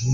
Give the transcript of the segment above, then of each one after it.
Do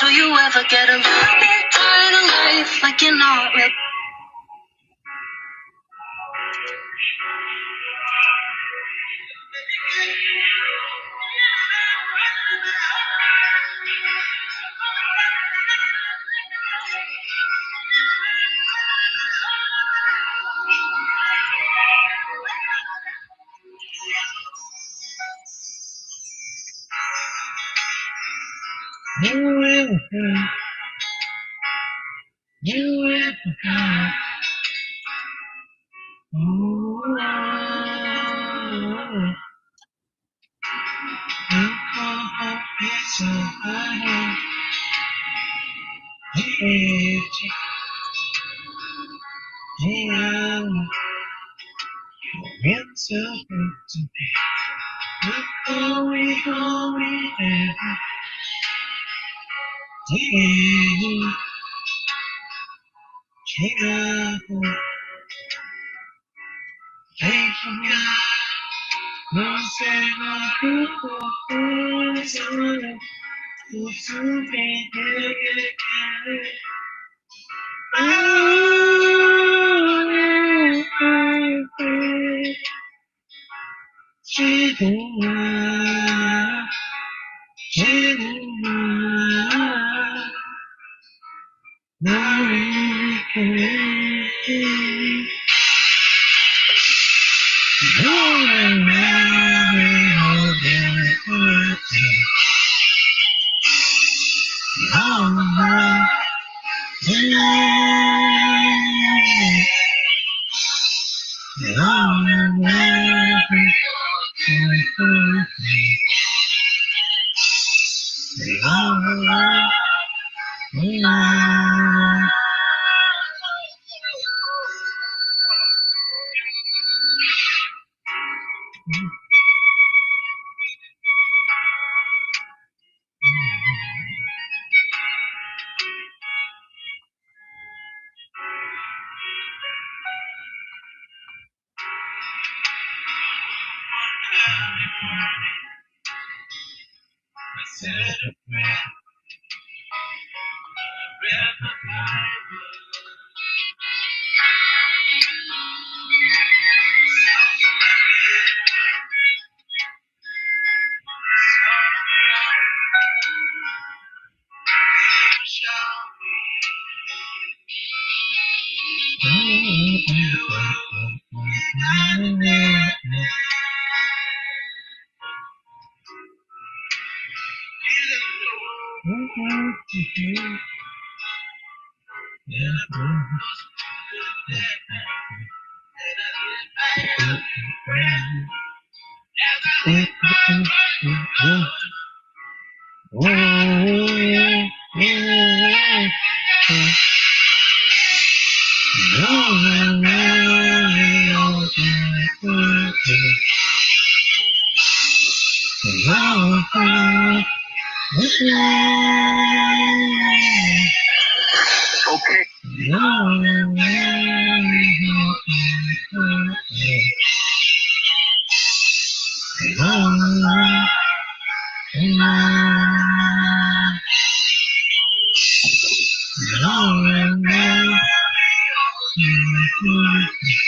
you ever get a little bit tired of life, like you're not real?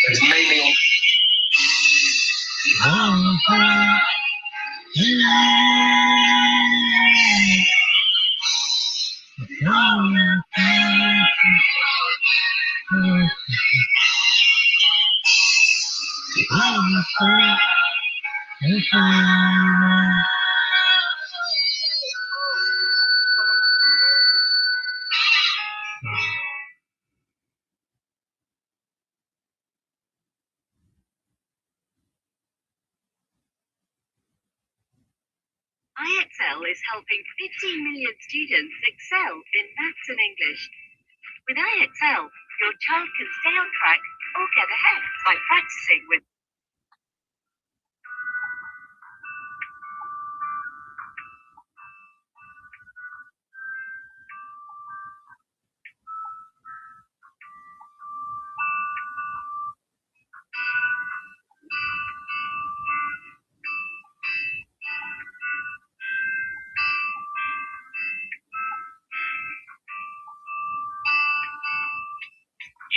It's mainly IXL is helping 15 million students excel in maths and English. With IXL, your child can stay on track or get ahead by practicing with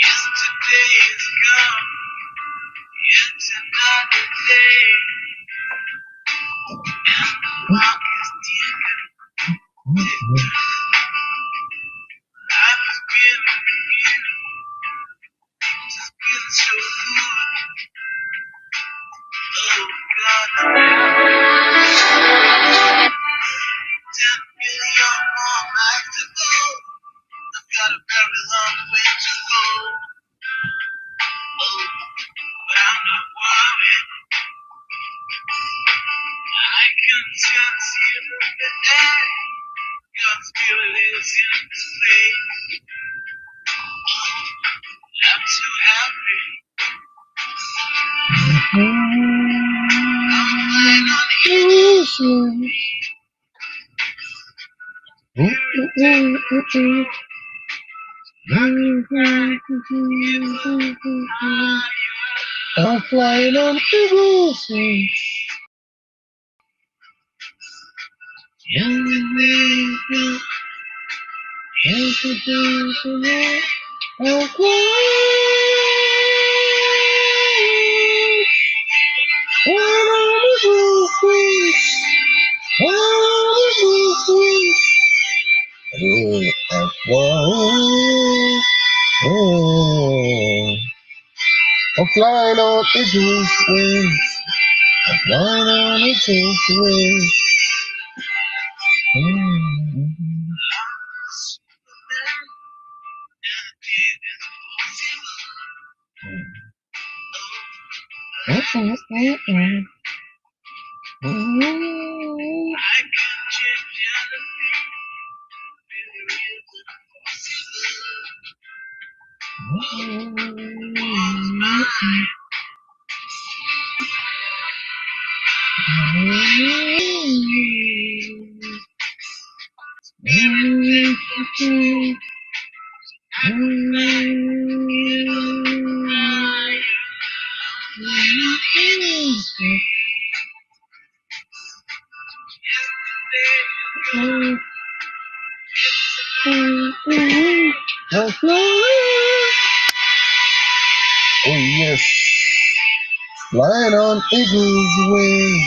yesterday is gone. It's another day. And the clock is ticking. Life has been a beginning. It's been so good. Oh God. 10 million more miles to go. I've got a very long way to go. Oh, but I'm not worried. I can sense it in the air. God's spirit is in this place. I'm so happy. I'm flying on eagle's wings. I'm flying on eagle's wings. I'm flying on eagle's wings. Oh yes, flying on eagle's wings.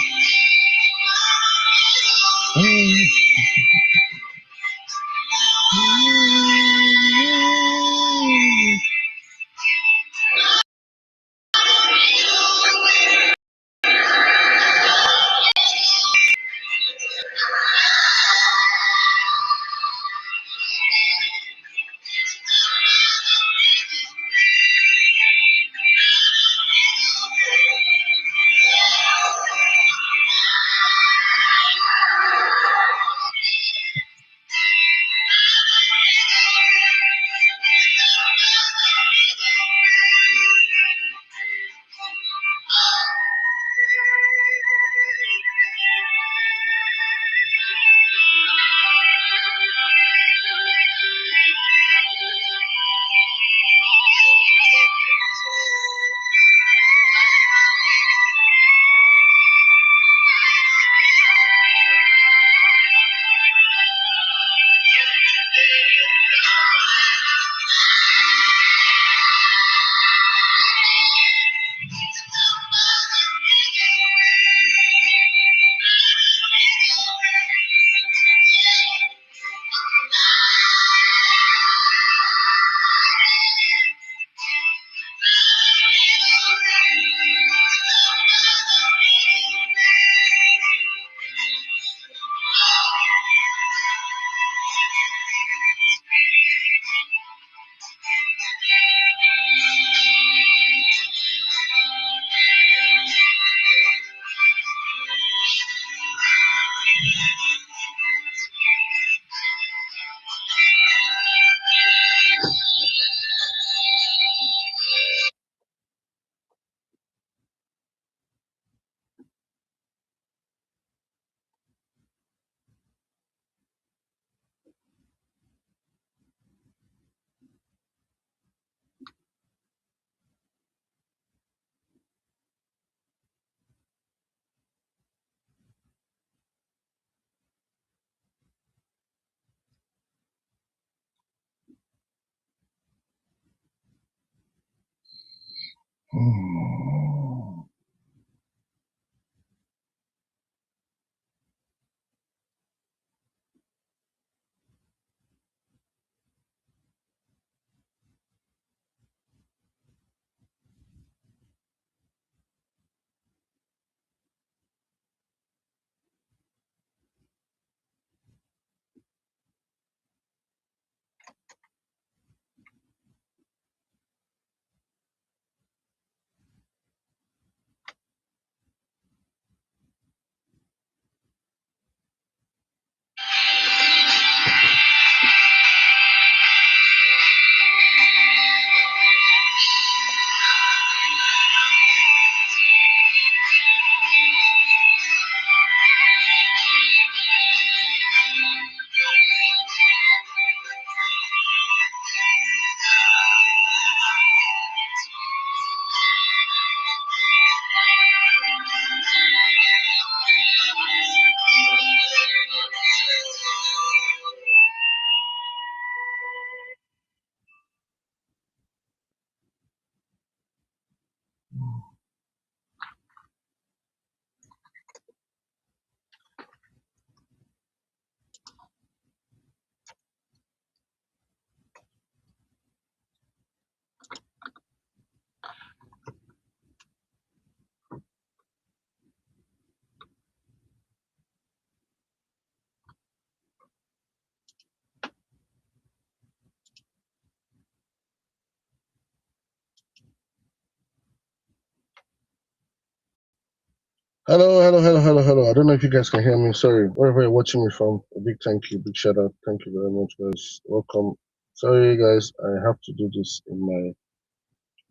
Hello, hello, hello, hello, hello. I don't know if you guys can hear me. Sorry, wherever you're watching me from, a big thank you, big shout out. Thank you very much, guys. Welcome. Sorry, guys, I have to do this in my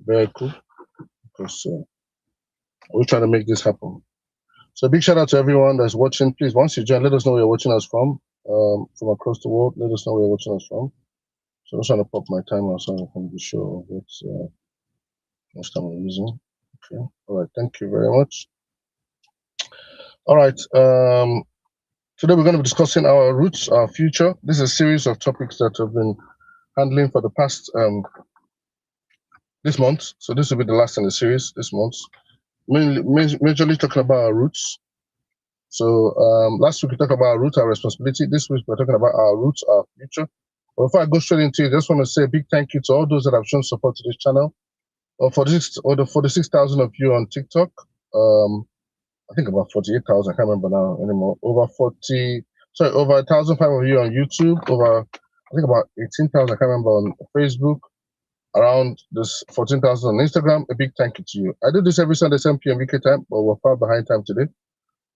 vehicle because we're trying to make this happen. So, big shout out to everyone that's watching. Please, once you join, let us know where you're watching us from across the world. Let us know where you're watching us from. So, I'm trying to pop my timer so I can be sure what's time I'm using. Okay. All right. Thank you very much. All right. Today we're going to be discussing our roots, our future. This is a series of topics that I've been handling for the past this month. So this will be the last in the series this month. Majorly talking about our roots. So last week we talked about our roots, our responsibility. This week we're talking about our roots, our future. But before I go straight into it, I just want to say a big thank you to all those that have shown support to this channel. For the 46,000 of you on TikTok. I think about 48,000. I can't remember now anymore. Over 1,005 of you on YouTube. I think about 18,000. I can't remember on Facebook. Around this 14,000 on Instagram. A big thank you to you. I do this every Sunday 7 p.m. UK time, but we're far behind time today.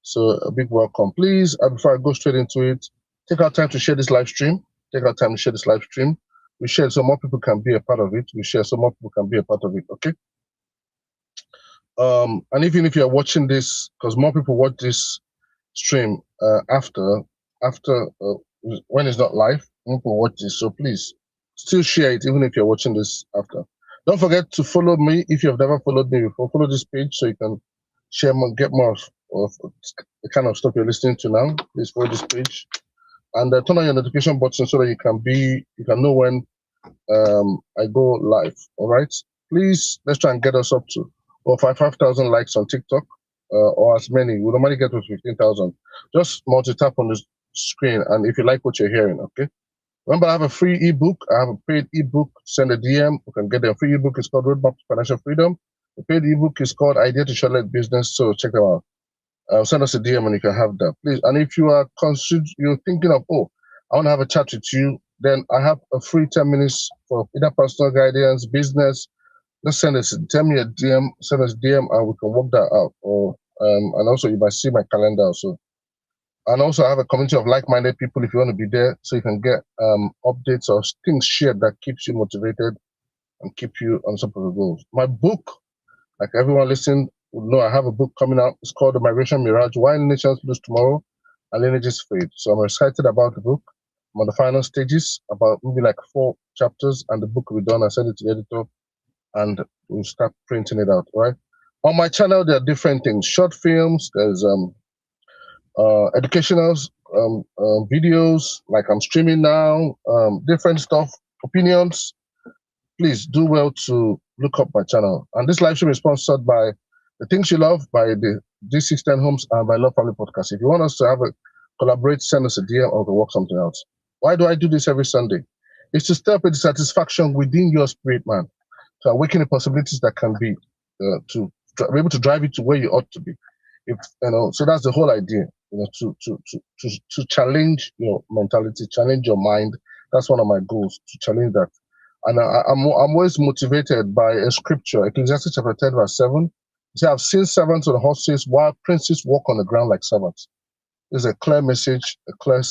So a big welcome. Please, before I go straight into it, take our time to share this live stream. Take our time to share this live stream. We share so more people can be a part of it. We share so more people can be a part of it. Okay. And even if you're watching this, because more people watch this stream after when it's not live, more people watch this. So please still share it, even if you're watching this after. Don't forget to follow me if you have never followed me before. Follow this page so you can share more, get more of the kind of stuff you're listening to now. Please follow this page. and turn on your notification button so that you can know when I go live. All right, please let's try and get us up to 5,000 likes on TikTok, or as many. We normally get to 15,000. Just multi-tap on the screen, and if you like what you're hearing, okay. Remember, I have a free ebook. I have a paid ebook. Send a DM. You can get the free ebook. It's called Roadmap to Financial Freedom. The paid ebook is called Idea to Shortlet Business. So check them out. Send us a DM and you can have that, please. And if you are you're thinking of, oh, I want to have a chat with you, then I have a free 10 minutes for either personal guidance, business. Just send us, tell me a DM, send us DM, and we can work that out. Or and also you might see my calendar also. And also I have a community of like-minded people if you want to be there, so you can get updates or things shared that keeps you motivated and keep you on top of the goals. My book, like everyone listening would know, I have a book coming out. It's called The Migration Mirage: Why Nations Lose Tomorrow and Lineages Fade. So I'm excited about the book. I'm on the final stages, about maybe like 4 chapters, and the book will be done. I send it to the editor and we'll start printing it out, right? On my channel, there are different things: short films, there's educational videos, like I'm streaming now, different stuff, opinions. Please do well to look up my channel. And this live stream is sponsored by The Things You Love, by the D610 Homes, and by Love Family Podcast. If you want us to have a collaborate, send us a DM or to work something out. Why do I do this every Sunday? It's to stir up the satisfaction within your spirit, man, to awaken the possibilities that can be, to be able to drive you to where you ought to be. If so that's the whole idea. To challenge your mentality, challenge your mind. That's one of my goals, to challenge that. And I'm always motivated by a scripture, Ecclesiastes chapter 10, verse 7. It says, I've seen servants on horses while princes walk on the ground like servants. It's a clear message, a clear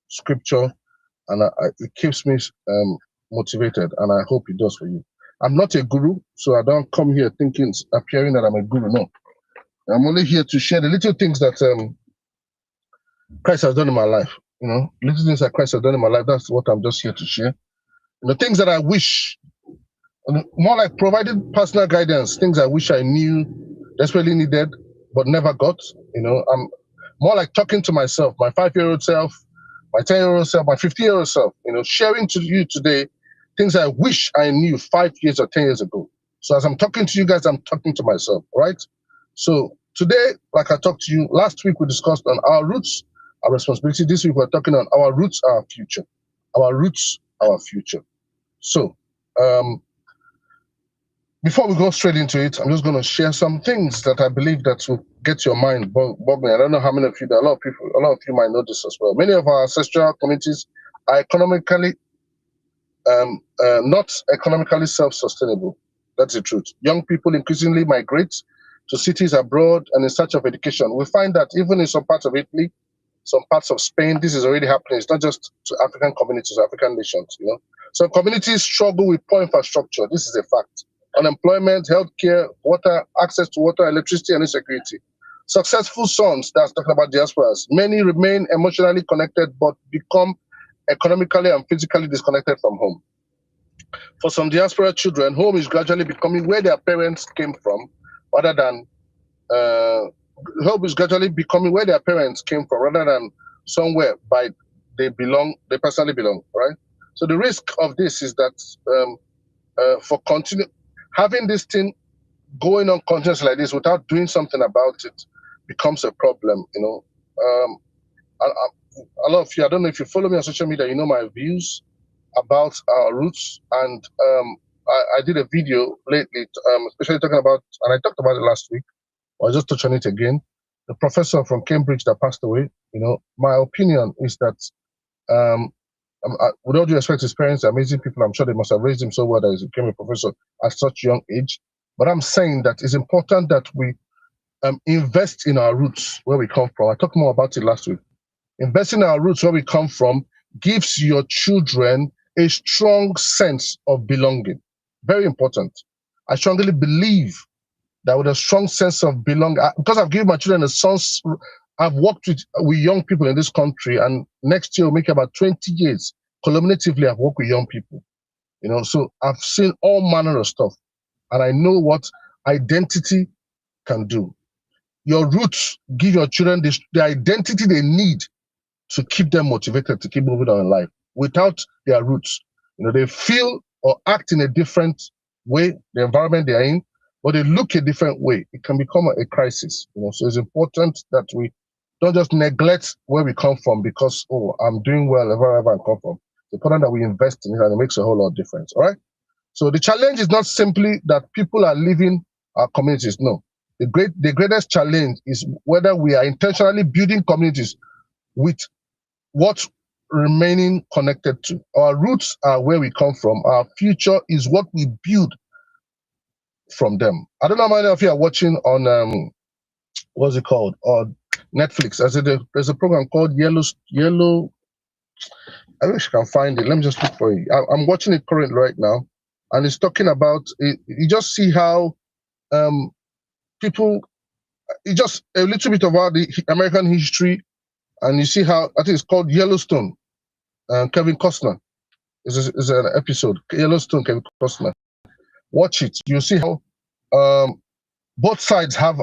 scripture, and it keeps me motivated, and I hope it does for you. I'm not a guru, so I don't come here appearing that I'm a guru. No. I'm only here to share the little things that Christ has done in my life. Little things that Christ has done in my life. That's what I'm just here to share. The things that I wish, more like providing personal guidance, things I wish I knew, desperately needed, but never got. I'm more like talking to myself, my 5-year-old self, my 10-year-old self, my 50-year-old self, sharing to you today things I wish I knew 5 years or 10 years ago. So as I'm talking to you guys, I'm talking to myself, right? So today, like I talked to you, last week we discussed on our roots, our responsibility. This week we're talking on our roots, our future. Our roots, our future. So, before we go straight into it, I'm just going to share some things that I believe that will get your mind boggling. I don't know how many of you, a lot of you might know this as well. Many of our ancestral communities are economically, not economically self-sustainable. That's the truth. Young people increasingly migrate to cities abroad and in search of education. We find that even in some parts of Italy, some parts of Spain, this is already happening. It's not just to African communities, African nations, Some communities struggle with poor infrastructure. This is a fact. Unemployment, healthcare, water, access to water, electricity, and insecurity. Successful sons, that's talking about diasporas, many remain emotionally connected but become economically and physically disconnected from home. For some diaspora children, home is gradually becoming where their parents came from, rather than somewhere they personally belong, right? So the risk of this is that having this thing going on continuously like this without doing something about it becomes a problem, a lot of you, I don't know if you follow me on social media, my views about our roots, and I did a video lately, especially talking about, and I talked about it last week, I'll just touch on it again. The professor from Cambridge that passed away, my opinion is that, with all due respect to his parents, amazing people, I'm sure they must have raised him so well that he became a professor at such young age. But I'm saying that it's important that we invest in our roots, where we come from. I talked more about it last week. Investing in our roots, where we come from, gives your children a strong sense of belonging. Very important. I strongly believe that with a strong sense of belonging, because I've given my children a sense, I've worked with young people in this country, and next year will make about 20 years. Cumulatively, I've worked with young people. So I've seen all manner of stuff, and I know what identity can do. Your roots give your children the identity they need to keep them motivated to keep moving on in life. Without their roots, they feel or act in a different way, the environment they are in, but they look a different way. It can become a crisis. So it's important that we don't just neglect where we come from because, oh, I'm doing well wherever I come from. It's important that we invest in it, and it makes a whole lot of difference. All right. So the challenge is not simply that people are leaving our communities. No, the greatest challenge is whether we are intentionally building communities with what remaining connected to. Our roots are where we come from. Our future is what we build from them. I don't know how many of you are watching on what's it called, on Netflix. There's a program called Yellow. I wish I can find it. Let me just look for it. I'm watching it currently right now, and it's talking about it. You just see how people, just a little bit about the American history, and you see how, I think it's called Yellowstone. Kevin Costner is an episode. Yellowstone, Kevin Costner. Watch it. You see how both sides have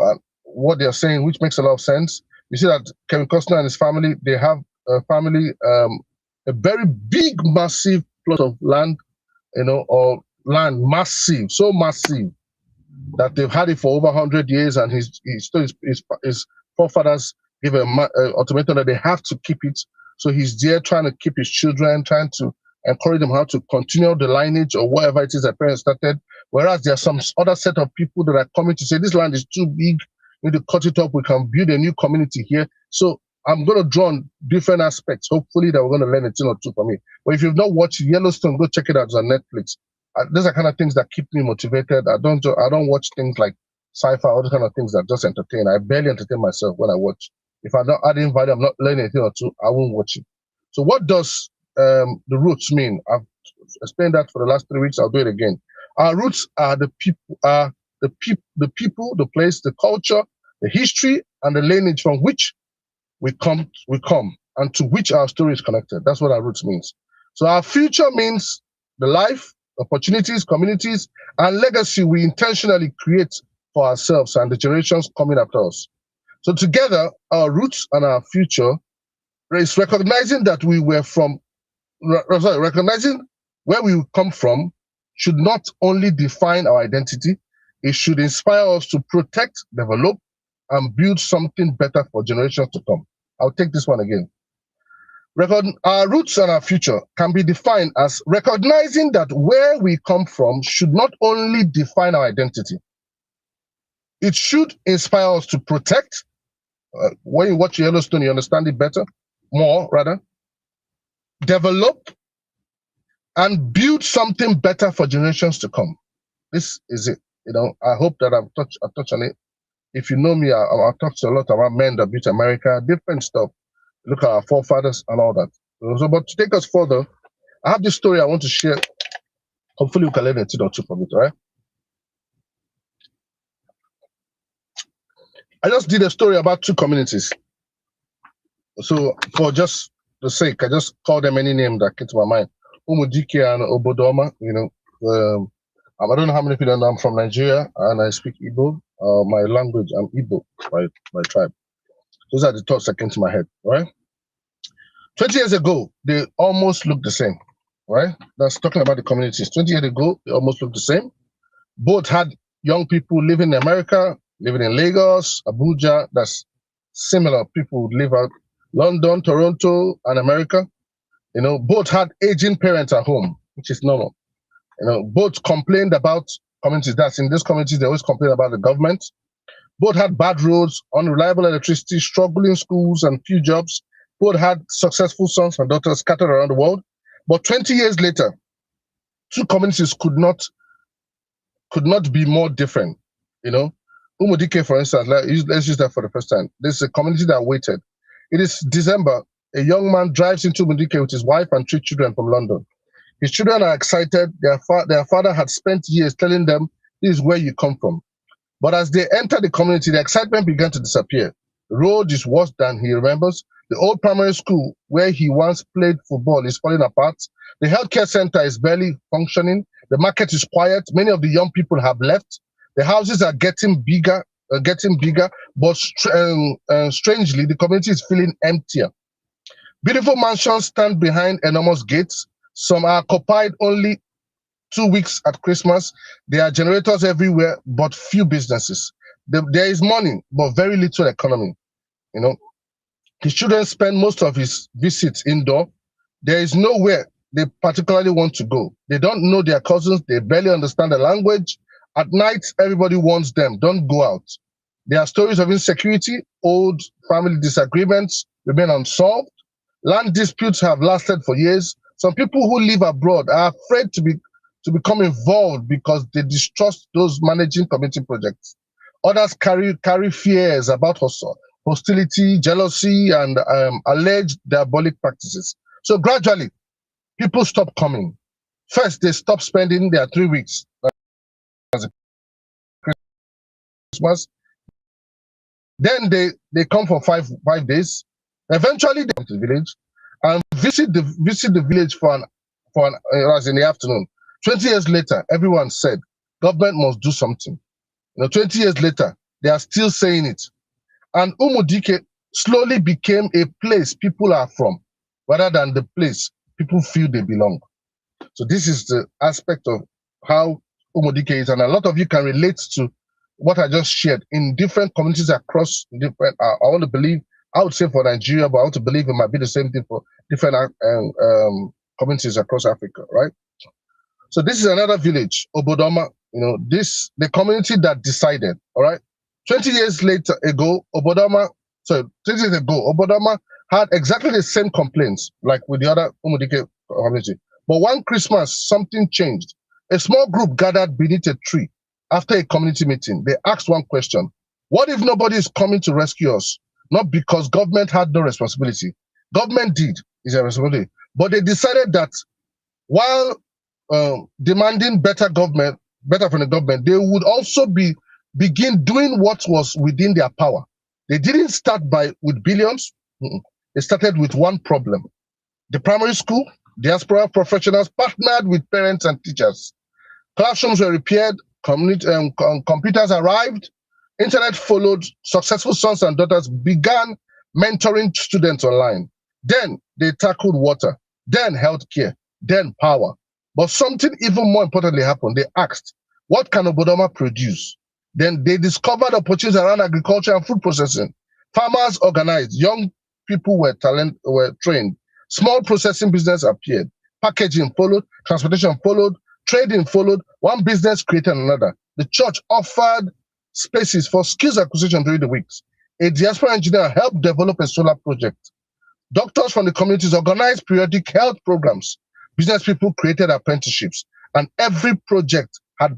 what they're saying, which makes a lot of sense. You see that Kevin Costner and his family, they have a family, a very big, massive plot of land, or land, massive, so massive that they've had it for over 100 years, and his forefathers give an ultimatum that they have to keep it. So he's there trying to keep his children, trying to encourage them how to continue the lineage or whatever it is that parents started. Whereas there are some other set of people that are coming to say, this land is too big, we need to cut it up, we can build a new community here. So I'm going to draw on different aspects, hopefully that we're going to learn a thing or two from it. But if you've not watched Yellowstone, go check it out. It's on Netflix. Those are kind of things that keep me motivated. I don't watch things like sci-fi, all those kind of things that just entertain. I barely entertain myself when I watch. If I'm not adding value, I'm not learning anything or two, I won't watch it. So what does the roots mean? I've explained that for the last 3 weeks. I'll do it again. Our roots are the people, the place, the culture, the history, and the lineage from which we come, and to which our story is connected. That's what our roots means. So our future means the life, opportunities, communities, and legacy we intentionally create for ourselves and the generations coming after us. So together, our roots and our future is recognizing that recognizing where we come from should not only define our identity, it should inspire us to protect, develop, and build something better for generations to come. I'll take this one again. Our roots and our future can be defined as recognizing that where we come from should not only define our identity, it should inspire us to protect. When you watch Yellowstone, you understand it better, more rather. Develop and build something better for generations to come. This is it. I hope that I've touched on it. If you know me, I've talked a lot about men that built America, different stuff. Look at our forefathers and all that. So, but to take us further, I have this story I want to share. Hopefully, we can learn a thing or two from it, all right? I just did a story about two communities. So, for just the sake, I just called them any name that came to my mind. Umudike and Obodoma, I don't know how many people know I'm from Nigeria and I speak Igbo. My language, I'm Igbo by tribe. Those are the thoughts that came to my head, right? 20 years ago, they almost looked the same, right? That's talking about the communities. 20 years ago, they almost looked the same. Both had young people living in America, living in Lagos, Abuja. That's similar. People would live out London, Toronto, and America. Both had aging parents at home, which is normal. Both complained about communities. That's in these communities, they always complain about the government. Both had bad roads, unreliable electricity, struggling schools, and few jobs. Both had successful sons and daughters scattered around the world. But 20 years later, two communities could not be more different. Umudike, for instance, let's use that for the first time. This is a community that waited. It is December. A young man drives into Umudike with his wife and 3 children from London. His children are excited. Their father had spent years telling them, this is where you come from. But as they enter the community, the excitement began to disappear. The road is worse than he remembers. The old primary school where he once played football is falling apart. The healthcare center is barely functioning. The market is quiet. Many of the young people have left. The houses are getting bigger, but strangely, the community is feeling emptier. Beautiful mansions stand behind enormous gates. Some are occupied only 2 weeks at Christmas. There are generators everywhere, but few businesses. There is money, but very little economy. You know, his children spend most of his visits indoor. There is nowhere they particularly want to go. They don't know their cousins. They barely understand the language. At night, everybody warns them, don't go out. There are stories of insecurity. Old family disagreements remain unsolved. Land disputes have lasted for years. Some people who live abroad are afraid to become involved because they distrust those managing community projects. Others carry fears about hostility, jealousy, and alleged diabolic practices. So gradually, people stop coming. First, they stop spending their 3 weeks as a Christmas. Then they come for five days. Eventually, they come to the village and visit the village for an as in the afternoon. 20 years later, everyone said government must do something. 20 years later, they are still saying it. And Umudike slowly became a place people are from, rather than the place people feel they belong. So this is the aspect of how Umudike is, and a lot of you can relate to what I just shared in different communities across different. I want to believe, I would say for Nigeria, but I want to believe it might be the same thing for different communities across Africa, right? So this is another village, Obodoma. The community that decided, all right. 20 years ago, Obodoma had exactly the same complaints like with the other Umudike community. But one Christmas, something changed. A small group gathered beneath a tree after a community meeting. They asked one question: what if nobody is coming to rescue us? Not because government had no responsibility. Government did, is a responsibility. But they decided that while demanding better from the government, they would also begin doing what was within their power. They didn't start with billions. They started with one problem. The primary school, diaspora professionals partnered with parents and teachers. Classrooms were repaired, computers arrived, internet followed, successful sons and daughters began mentoring students online. Then they tackled water, then healthcare, then power. But something even more importantly happened. They asked, what can Obodoma produce? Then they discovered opportunities around agriculture and food processing. Farmers organized, young people were trained. Small processing business appeared. Packaging followed, transportation followed, trading followed. One business created another. The church offered spaces for skills acquisition during the weeks. A diaspora engineer helped develop a solar project. Doctors from the communities organized periodic health programs. Business people created apprenticeships, and every project had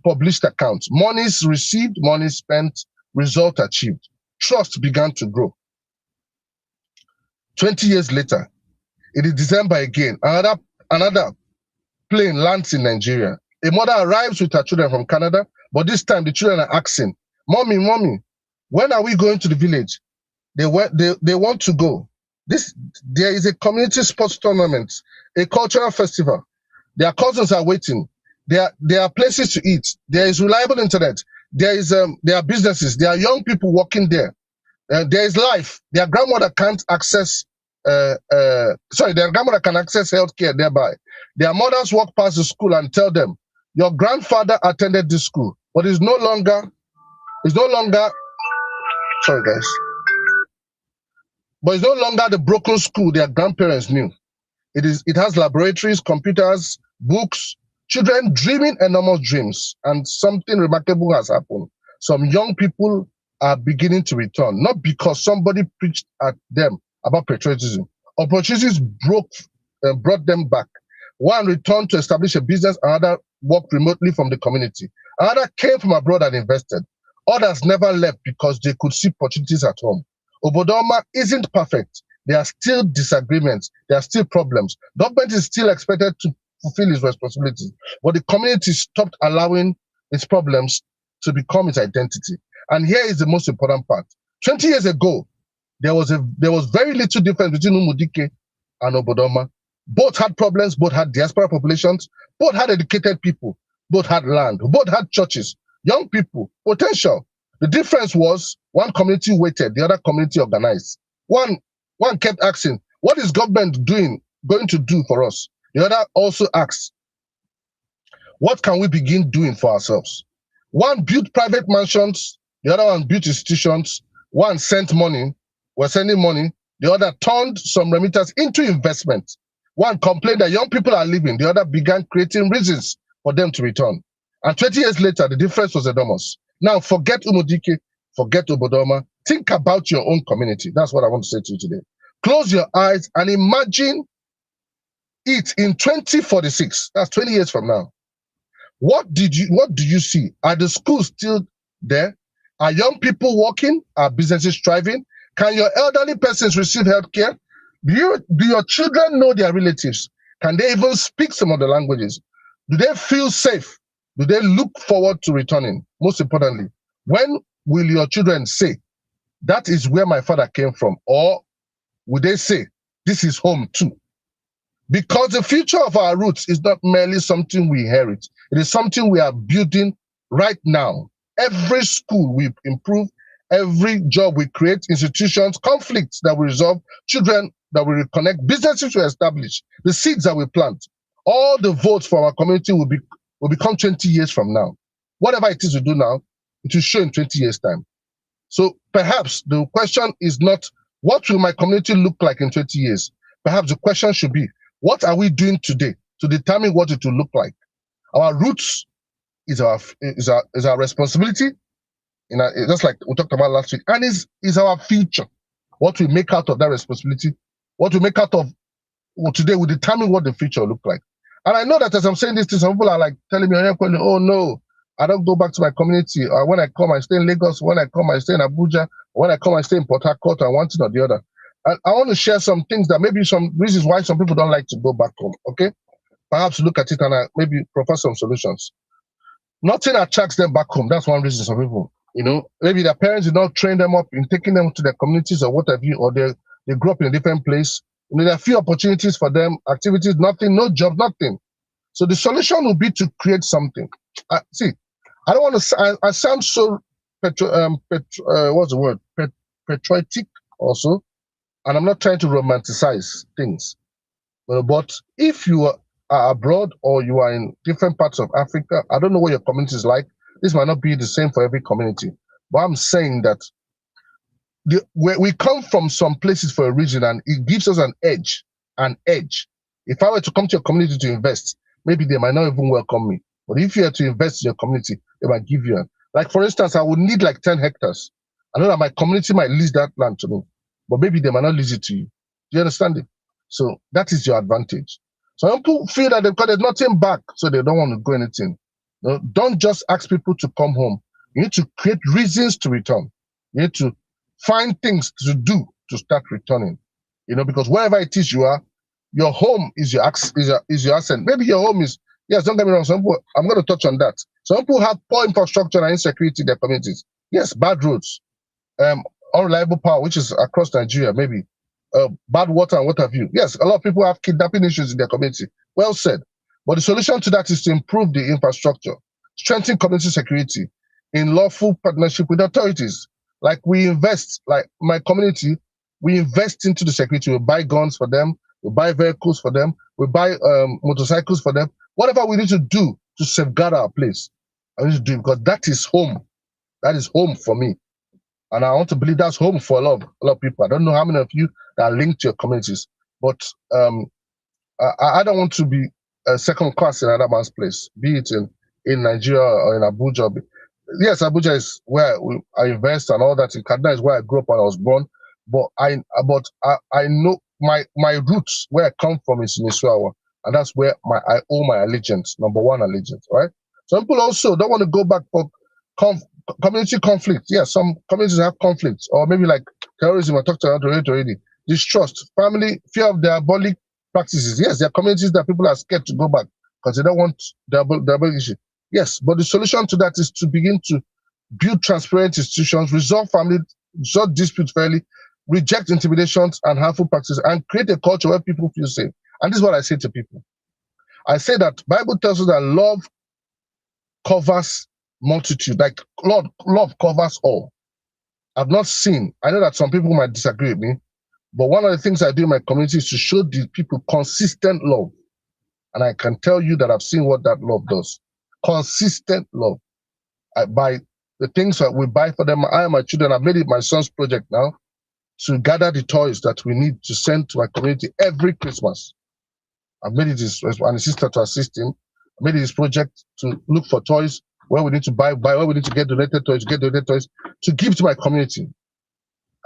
published accounts. Monies received, money spent, result achieved. Trust began to grow. 20 years later, it is December again. Another plane lands in Nigeria. A mother arrives with her children from Canada, but this time the children are asking, Mommy, when are we going to the village? They want to go. There is a community sports tournament, a cultural festival. Their cousins are waiting. There are places to eat. There is reliable internet. There are businesses. There are young people working there. There is life. Their grandmother can't access. Their grandmother can access healthcare thereby. Their mothers walk past the school and tell them, "Your grandfather attended this school, but it's no longer. Sorry, guys. But it's no longer the broken school their grandparents knew. It has laboratories, computers, books, children dreaming enormous dreams, and something remarkable has happened. Some young people are beginning to return, not because somebody preached at them about patriotism. Opportunities brought them back. One returned to establish a business, another worked remotely from the community. Another came from abroad and invested. Others never left because they could see opportunities at home. Obodoma isn't perfect. There are still disagreements. There are still problems. Government is still expected to fulfill its responsibilities, but the community stopped allowing its problems to become its identity. And here is the most important part. 20 years ago, there was very little difference between Umudike and Obodoma. Both had problems, both had diaspora populations, both had educated people, both had land, both had churches, young people, potential. The difference was one community waited, the other community organized. One kept asking, What is government going to do for us? The other also asks, what can we begin doing for ourselves? One built private mansions, the other one built institutions. One sent money, we're sending money. The other turned some remittance into investment. One complained that young people are leaving. The other began creating reasons for them to return. And 20 years later, the difference was enormous. Now, forget Umudike, forget Obodoma. Think about your own community. That's what I want to say to you today. Close your eyes and imagine it in 2046. That's 20 years from now. What do you see? Are the schools still there? Are young people working? Are businesses thriving? Can your elderly persons receive health care? Do your children know their relatives? Can they even speak some of the languages? Do they feel safe? Do they look forward to returning? Most importantly, when will your children say, that is where my father came from? Or will they say, this is home too? Because the future of our roots is not merely something we inherit. It is something we are building right now. Every school we improve, every job we create, institutions, conflicts that we resolve, children that we reconnect, businesses we establish, the seeds that we plant, all the votes for our community will become 20 years from now. Whatever it is we do now, it will show in 20 years' time. So perhaps the question is not, what will my community look like in 20 years? Perhaps the question should be, what are we doing today to determine what it will look like? Our roots is our responsibility, just like we talked about last week, and is our future. What we make out of that responsibility, what we make out of today will determine what the future will look like. And I know that as I'm saying this, some people are like telling me, oh no, I don't go back to my community. Or when I come, I stay in Lagos. When I come, I stay in Abuja. When I come, I stay in Port Harcourt, and one thing or the other. And I want to share some things that maybe some reasons why some people don't like to go back home, okay? Perhaps look at it and maybe propose some solutions. Nothing attracts them back home. That's one reason some people, maybe their parents did not train them up in taking them to their communities or what have you, or they grew up in a different place. There are few opportunities for them, activities, nothing, no job, nothing. So the solution will be to create something. See, I don't want to, I sound so, what's the word? Patriotic also. And I'm not trying to romanticize things, but if you are abroad or you are in different parts of Africa, I don't know what your community is like. This might not be the same for every community, but I'm saying that we come from some places for a reason, and it gives us an edge. If I were to come to your community to invest, maybe they might not even welcome me. But if you are to invest in your community, they might give you like, for instance, I would need like 10 hectares. I know that my community might lease that land to me, but maybe they might not lease it to you. Do you understand it? So that is your advantage. Some people feel that they've got nothing back, so they don't want to go anything. Don't just ask people to come home. You need to create reasons to return. You need to find things to do to start returning. Because wherever it is you are, your home is your asset. Maybe your home is, yes, don't get me wrong, some people, I'm going to touch on that. Some people have poor infrastructure and insecurity in their communities. Yes, bad roads, unreliable power, which is across Nigeria, maybe bad water and what have you. Yes, a lot of people have kidnapping issues in their community. Well said. But the solution to that is to improve the infrastructure, strengthen community security in lawful partnership with authorities. Like we invest, like my community, we invest into the security. We buy guns for them, we buy vehicles for them, we buy motorcycles for them. Whatever we need to do to safeguard our place, I need to do it, because that is home. That is home for me. And I want to believe that's home for a lot of people. I don't know how many of you that are linked to your communities, but I don't want to be a second class in another man's place, be it in Nigeria or in Abuja. Yes, Abuja is where I invest and all that. In Kaduna is where I grew up and I was born. But I know my roots, where I come from, is in Israel, and that's where I owe my allegiance, number one allegiance, right? Some people also don't want to go back for community conflict. Yes, some communities have conflicts, or maybe like terrorism. I talked about it already. Distrust, family, fear of diabolic practices. Yes, there are communities that people are scared to go back because they don't want diabolic issue. Yes, but the solution to that is to begin to build transparent institutions, resolve disputes fairly, reject intimidations and harmful practices, and create a culture where people feel safe. And this is what I say to people. I say that Bible tells us that love covers multitude, like love covers all. I've not seen, I know that some people might disagree with me, But one of the things I do in my community is to show the people consistent love. And I can tell you that I've seen what that love does. Consistent love. I buy the things that we buy for them. I and my children, I've made it my son's project now to gather the toys that we need to send to my community every Christmas. I've made it his, and his sister to assist him. I made it his project to look for toys where we need to buy where we need to get donated toys, to give to my community.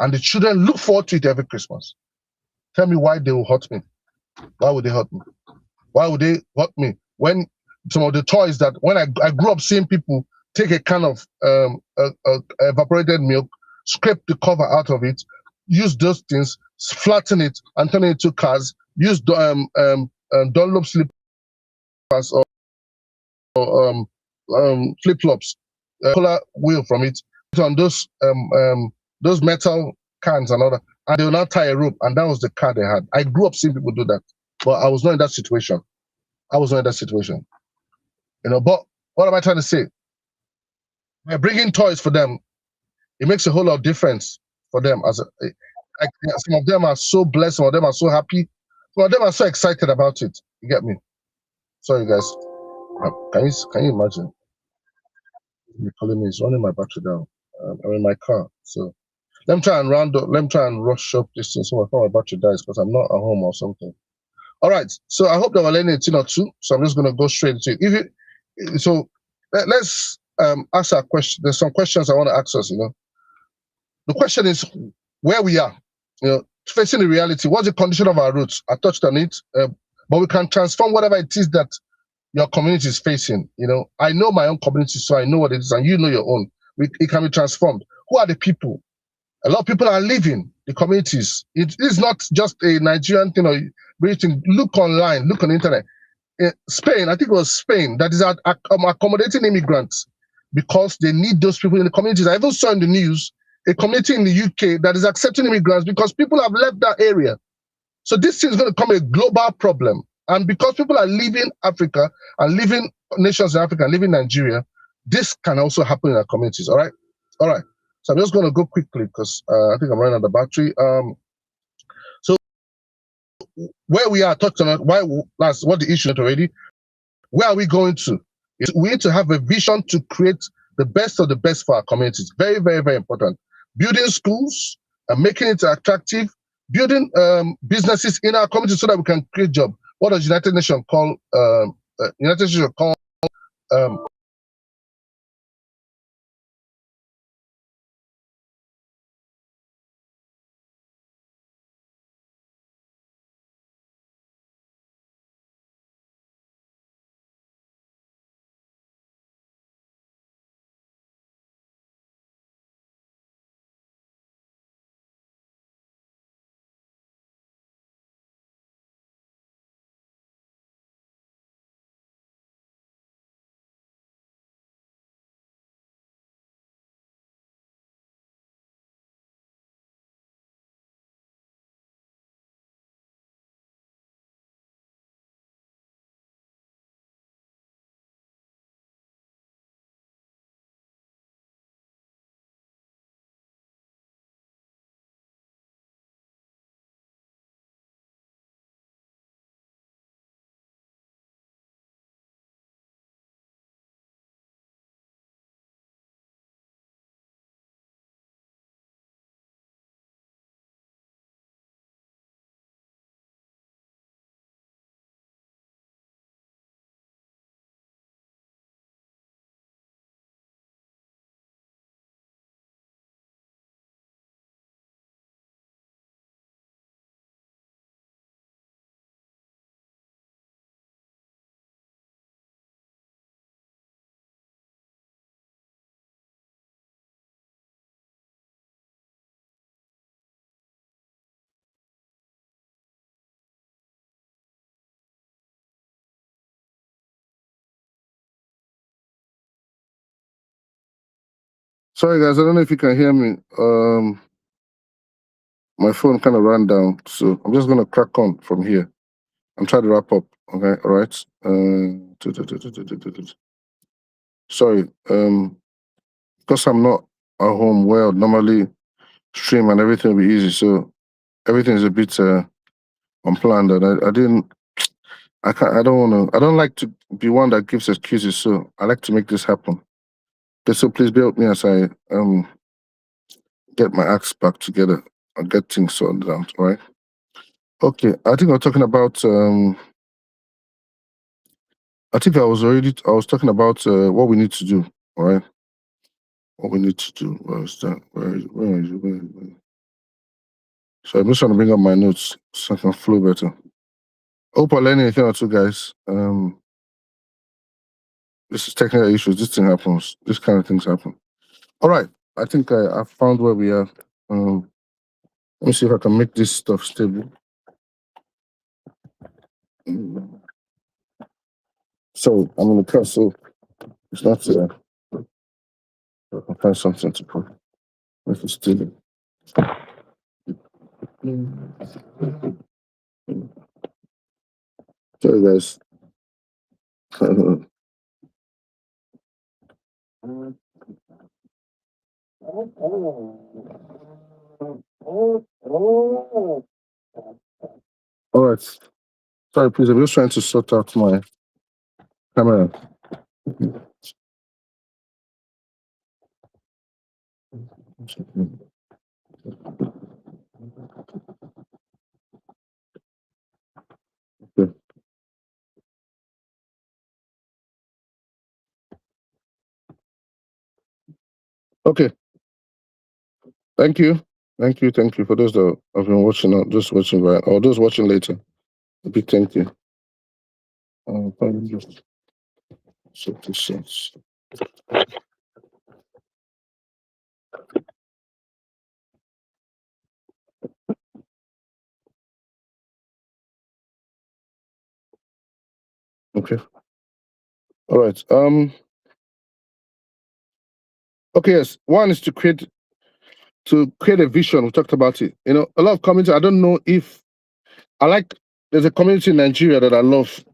And the children look forward to it every Christmas. Tell me why they will hurt me. Why would they hurt me? Why would they hurt me? When some of the toys that when I grew up seeing people take a can of evaporated milk, scrape the cover out of it, use those things, flatten it, and turn it into cars, use Dunlop slippers or flip-flops, color wheel from it, on those metal cans and all that, and they will not tie a rope, and that was the car they had. I grew up seeing people do that, but I was not in that situation. You know, but what am I trying to say? By bringing toys for them, it makes a whole lot of difference for them. Some of them are so blessed, some of them are so happy, some of them are so excited about it. You get me? Sorry, guys. Can you imagine? You're calling me. It's running my battery down. I'm in my car, so let me try and rush up this thing so my battery dies because I'm not at home or something. All right, so I hope that we're learning a thing or two. So I'm just going to go straight into it. Let's ask our question. There's some questions I want to ask us. You know, the question is where we are. You know, facing the reality. What's the condition of our roots? I touched on it, but we can transform whatever it is that your community is facing. You know, I know my own community, so I know what it is, and you know your own. It can be transformed. Who are the people? A lot of people are leaving the communities. It is not just a Nigerian thing or Britain. Look online, look on the internet. Spain, I think it was Spain, that is accommodating immigrants because they need those people in the communities. I even saw in the news a community in the UK that is accepting immigrants because people have left that area. So this thing is going to become a global problem. And because people are leaving Africa and leaving nations in Africa and leaving Nigeria, this can also happen in our communities. All right. So I'm just going to go quickly because I think I'm running out of battery. So where we are, talked about what the issue is already. Where are we going to? We need to have a vision to create the best of the best for our communities. Very, very, very important. Building schools and making it attractive. Building businesses in our community so that we can create jobs. What does United Nations call? United Nations call Sorry, guys. I don't know if you can hear me. My phone kind of ran down, so I'm just going to crack on from here. I'm trying to wrap up. Okay, all right. Sorry. Because I'm not at home. Well, normally stream and everything will be easy. So everything is a bit unplanned, and I didn't. I can't. I don't want to. I don't like to be one that gives excuses. So I like to make this happen. Okay, so please bear with me as I get my acts back together and get things sorted out. All right. Okay. I think we're talking about. I think I was talking about what we need to do. All right. What we need to do. Where is that? Where is it? So I'm just trying to bring up my notes so I can flow better. Hope I learned anything or two, guys. This is technical issues. This thing happens. This kind of things happen. All right. I think I found where we are. Let me see if I can make this stuff stable. So I'm gonna cut. So it's not. I can find something to put. Make it stable. Sorry, guys. All right. Sorry, please. I'm just trying to sort out my camera. Okay. Okay. Thank you. Thank you. Thank you for those that have been watching, or just watching right, or those watching later. A big thank you. Probably just set this up. Okay. All right. Okay. Yes. One is to create a vision. We talked about it. You know, a lot of communities. I don't know if I like. There's a community in Nigeria that I love.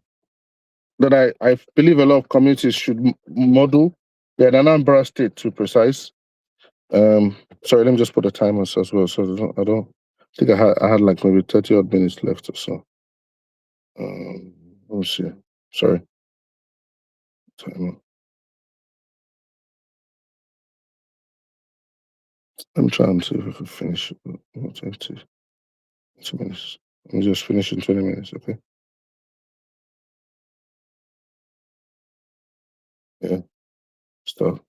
That I believe a lot of communities should model. They're in Anambra State, to be precise. Sorry, let me just put the timers as well. So I don't think I had like maybe 30 odd minutes left or so. Let me see. Sorry. Timer. I'm trying to see if I can finish. 20 minutes. Let me just finish in 20 minutes, okay? Yeah. Start.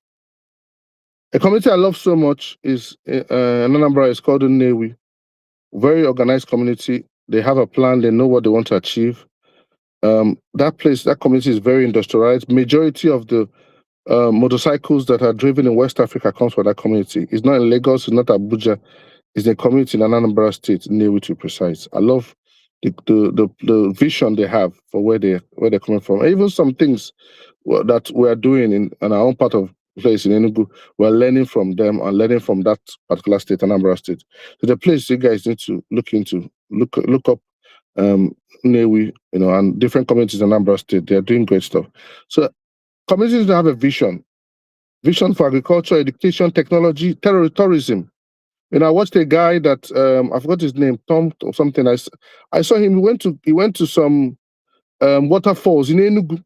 A community I love so much is Anambra. It's called Nnewi. Very organized community. They have a plan. They know what they want to achieve. That community is very industrialized. Majority of the motorcycles that are driven in West Africa comes from that community. It's not in Lagos. It's not Abuja. It's a community in Anambra State, Nnewi to be precise. I love the vision they have for where they're coming from. Even some things that we're doing in our own part of place in Enugu, we're learning from them and learning from that particular state, Anambra State. So the place you guys need to look into, look up Nnewi, you know, and different communities in Anambra State. They're doing great stuff. So communities have a vision for agriculture, education, technology, tourism. You know, I watched a guy that I forgot his name, Tom or something. I saw him. He went to some waterfalls in Enugu,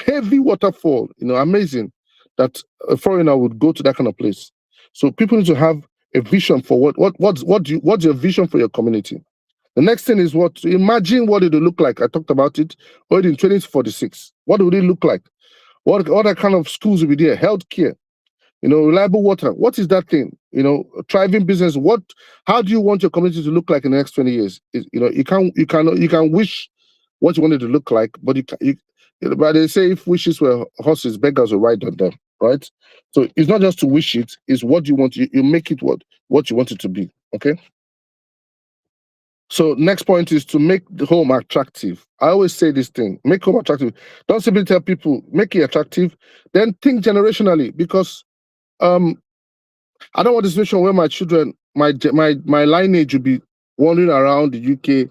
heavy waterfall. You know, amazing that a foreigner would go to that kind of place. So people need to have a vision for what's your vision for your community. The next thing is imagine what it will look like. I talked about it already in 2046. What would it look like? What other kind of schools will be there? Healthcare. You know, reliable water. What is that thing? You know, thriving business. How do you want your community to look like in the next 20 years? You know, you can wish what you want it to look like, but but they say if wishes were horses, beggars will ride on them, right? So it's not just to wish it; it's what you want. You make it what you want it to be. Okay. So next point is to make the home attractive. I always say this thing: make home attractive. Don't simply tell people make it attractive. Then think generationally, because I don't want a situation where my children, my lineage will be wandering around the UK,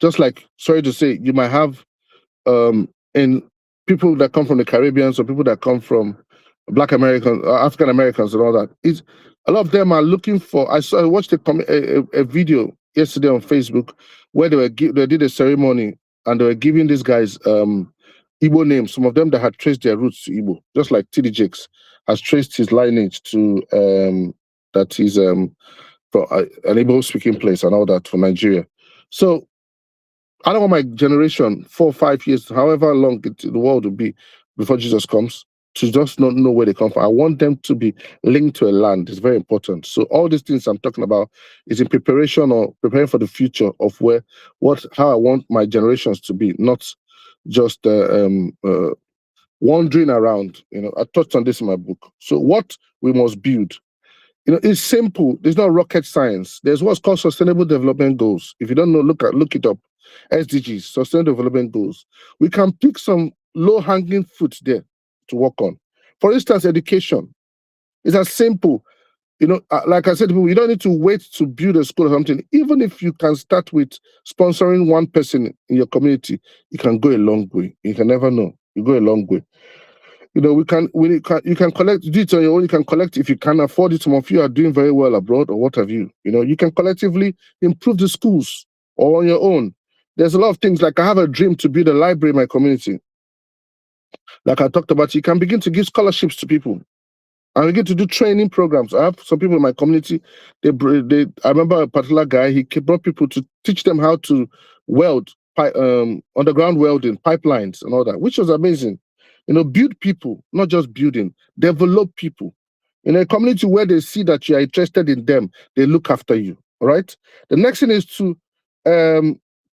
just like, sorry to say, you might have in people that come from the Caribbean, or people that come from Black Americans, African Americans, and all that. A lot of them are looking for. I watched a video yesterday on Facebook where they did a ceremony and they were giving these guys Igbo names. Some of them that had traced their roots to Igbo, just like TD Jakes has traced his lineage to that he's from an Igbo speaking place and all that for Nigeria. So I don't want my generation, 4 or 5 years, however long the world will be before Jesus comes, to just not know where they come from. I want them to be linked to a land. It's very important. So all these things I'm talking about is in preparation or preparing for the future of how I want my generations to be, not just wandering around. I touched on this in my book. So what we must build, it's simple. There's no rocket science. There's what's called Sustainable Development Goals. If you don't know, look it up. SDGs, Sustainable Development Goals. We can pick some low-hanging fruits there to work on. For instance, education. It's as simple. Like I said, you don't need to wait to build a school or something. Even if you can start with sponsoring one person in your community, you can go a long way. You can never know. You go a long way. You can collect, do it on your own. You can collect if you can afford it. Some of you are doing very well abroad or what have you. You can collectively improve the schools or on your own. There's a lot of things, like I have a dream to build a library in my community. Like I talked about, you can begin to give scholarships to people and begin to do training programs. I have some people in my community, I remember a particular guy, he brought people to teach them how to weld, underground welding, pipelines and all that, which was amazing. Build people, not just building, develop people. In a community where they see that you are interested in them, they look after you, all right? The next thing is to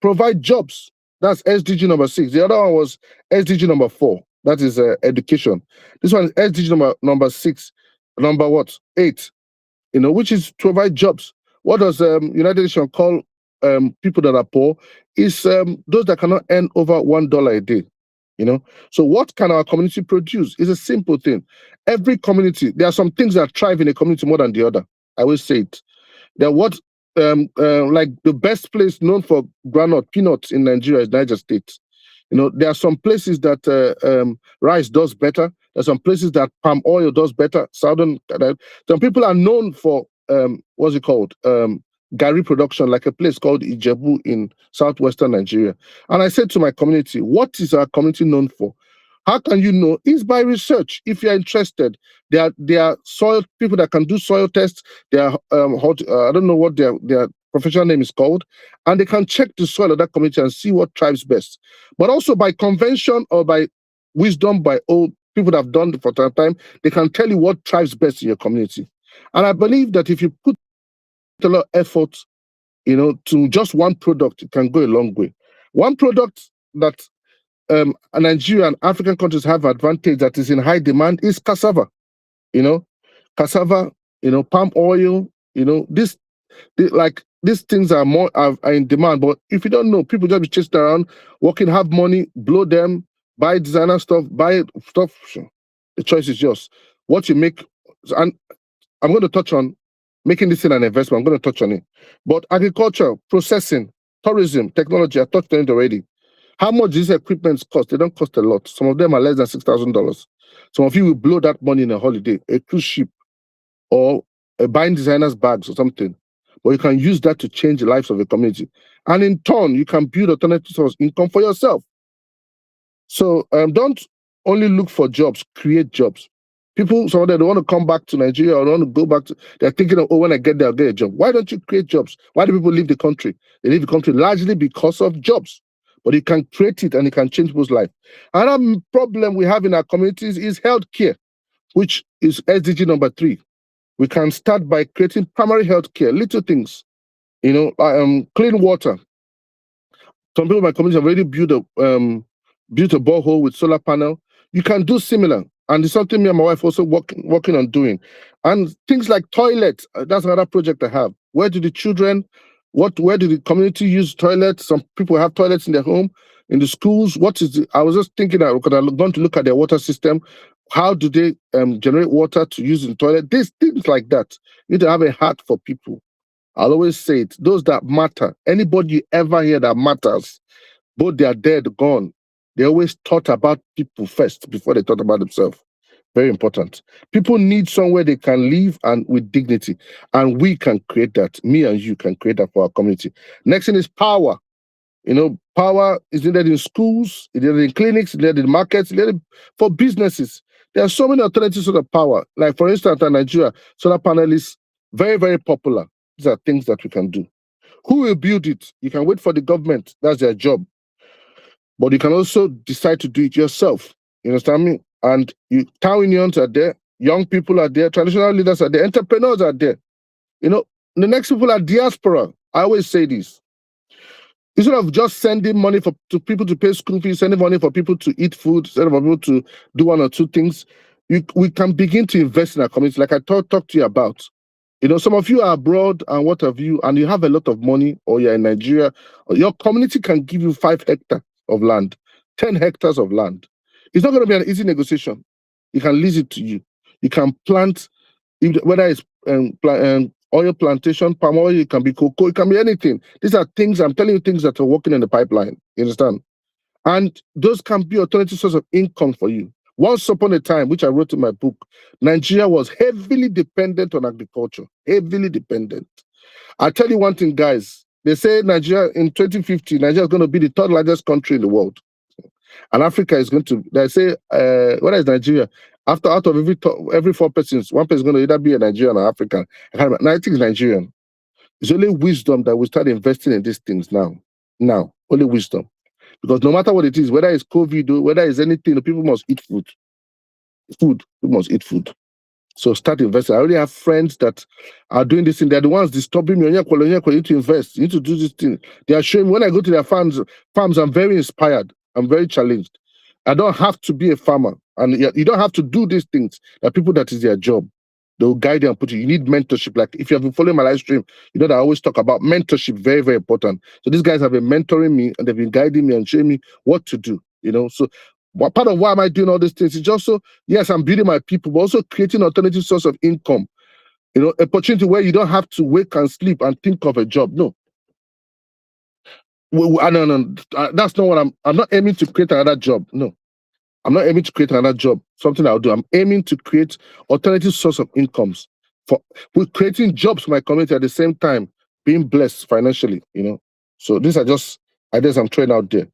provide jobs. That's SDG number 6. The other one was SDG number 4. That is education. This one is SDG number 6. Number 8? Which is to provide jobs. What does United Nations call people that are poor? Is those that cannot earn over $1 a day. So what can our community produce? It's a simple thing. Every community, there are some things that thrive in a community more than the other. I will say it. There what like the best place known for groundnut peanuts in Nigeria is Niger State. There are some places that rice does better. There's some places that palm oil does better. Some people are known for what's it called? Gari production, like a place called Ijebu in southwestern Nigeria. And I said to my community, what is our community known for? How can you know? It's by research. If you're interested, there are soil people that can do soil tests. They are I don't know what their professional name is called, and they can check the soil of that community and see what thrives best. But also by convention or by wisdom, by old people that have done it for some time, they can tell you what thrives best in your community. And I believe that if you put a lot of effort, to just one product, it can go a long way. One product that Nigeria and African countries have advantage that is in high demand is cassava. Cassava, palm oil, these things are more are in demand. But if you don't know, people just be chasing around, working, have money, blow them, buy designer stuff, buy stuff. The choice is yours. What you make, and I'm going to touch on making this in an investment. I'm going to touch on it. But agriculture, processing, tourism, technology, I touched on it already. How much these equipments cost? They don't cost a lot. Some of them are less than $6,000. Some of you will blow that money in a holiday, a cruise ship, or buying designers' bags or something. But you can use that to change the lives of a community. And in turn, you can build alternative source of income for yourself. So don't only look for jobs, create jobs. People, some of them, they want to come back to Nigeria or want to go back to, they're thinking of, when I get there, I'll get a job. Why don't you create jobs? Why do people leave the country? They leave the country largely because of jobs. But you can create it and it can change people's life. Another problem we have in our communities is healthcare, which is SDG number 3. We can start by creating primary healthcare, little things, clean water. Some people in my community have already built a borehole with solar panel. You can do similar. And it's something me and my wife also working on doing. And things like toilets, that's another project I have. Where do the community use toilets? Some people have toilets in their home, in the schools. I was just thinking that because I'm going to look at their water system. How do they generate water to use in the toilet? These things like that. You need to have a heart for people. I'll always say it. Those that matter, anybody you ever hear that matters, both they are dead, gone, they always thought about people first before they thought about themselves. Very important. People need somewhere they can live and with dignity. And we can create that. Me and you can create that for our community. Next thing is power. Power is needed in schools, it's needed in clinics, it's needed in markets, it's needed for businesses. There are so many alternatives to the power. Like, for instance, in Nigeria, solar panel is very, very popular. These are things that we can do. Who will build it? You can wait for the government. That's their job. But you can also decide to do it yourself. You understand me? And town unions are there, young people are there, traditional leaders are there, entrepreneurs are there. The next people are diaspora. I always say this. Instead of just sending money to people to pay school fees, sending money for people to eat food, sending for people to do one or two things, we can begin to invest in our community, like I talked to you about. Some of you are abroad and what have you, and you have a lot of money, or you're in Nigeria, your community can give you 5 hectares of land, 10 hectares of land. It's not going to be an easy negotiation. You can lease it to you. You can plant, whether it's oil plantation, palm oil, it can be cocoa, it can be anything. These are things, I'm telling you, things that are working in the pipeline. You understand? And those can be alternative source of income for you. Once upon a time, which I wrote in my book, Nigeria was heavily dependent on agriculture. Heavily dependent. I'll tell you one thing, guys. They say Nigeria in 2050, Nigeria is going to be the 3rd largest country in the world. And Africa is going to, they say, what is Nigeria? Out of every 4 persons, 1 person is going to either be a Nigerian or African. I can't remember. I think it's Nigerian. It's only wisdom that we start investing in these things now. Now, only wisdom. Because no matter what it is, whether it's COVID or whether it's anything, people must eat food. People must eat food. So start investing. I already have friends that are doing this thing. They're the ones disturbing me. You need to invest. You need to do this thing. They are showing me when I go to their farms, I'm very inspired. I'm very challenged. I don't have to be a farmer. And you don't have to do these things. There are people that is their job. They'll guide you and put you. You need mentorship. Like if you have been following my live stream, you know that I always talk about mentorship. Very, very important. So these guys have been mentoring me and they've been guiding me and showing me what to do. So part of why am I doing all these things is just so, yes, I'm building my people, but also creating alternative source of income. Opportunity where you don't have to wake and sleep and think of a job. No. No. That's not what I'm not aiming to create another job. No. I'm not aiming to create another job, something I'll do. I'm aiming to create alternative source of incomes. We're creating jobs for my community at the same time, being blessed financially, So these are just ideas I'm throwing out there.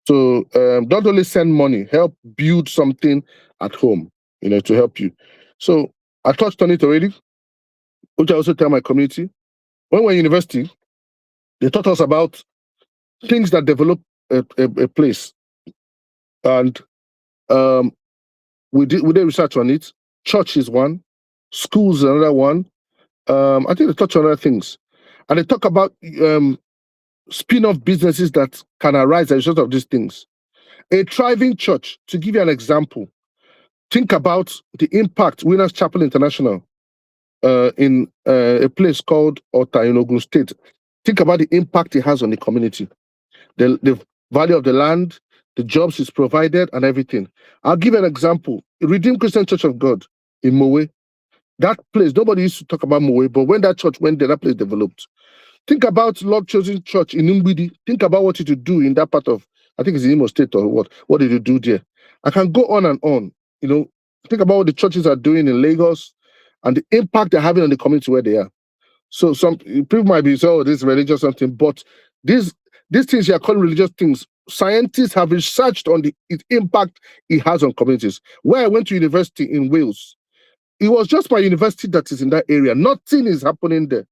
So don't only send money, help build something at home, to help you. So I touched on it already, which I also tell my community. When we're in university, they taught us about things that develop a place. And we did research on it. Church is one, schools is another one. I think they touch on other things, and they talk about spin-off businesses that can arise as a result of these things. A thriving church, to give you an example, think about the impact Winners Chapel International in a place called Ota in Ogun State. Think about the impact it has on the community, the value of the land, the jobs it's provided, and everything. I'll give an example. Redeemed Christian Church of God in Mowe. That place, nobody used to talk about Mowe, but when that church went there, that place developed. Think about Lord Chosen Church in Umbidi. Think about what you to do in that part of, I think it's in Imo State or what. What did you do there? I can go on and on. Think about what the churches are doing in Lagos and the impact they're having on the community where they are. So some people might be saying, oh, this is religious something, but these things you are calling religious things, scientists have researched on the impact it has on communities. Where I went to university in Wales, it was just my university that is in that area. Nothing is happening there.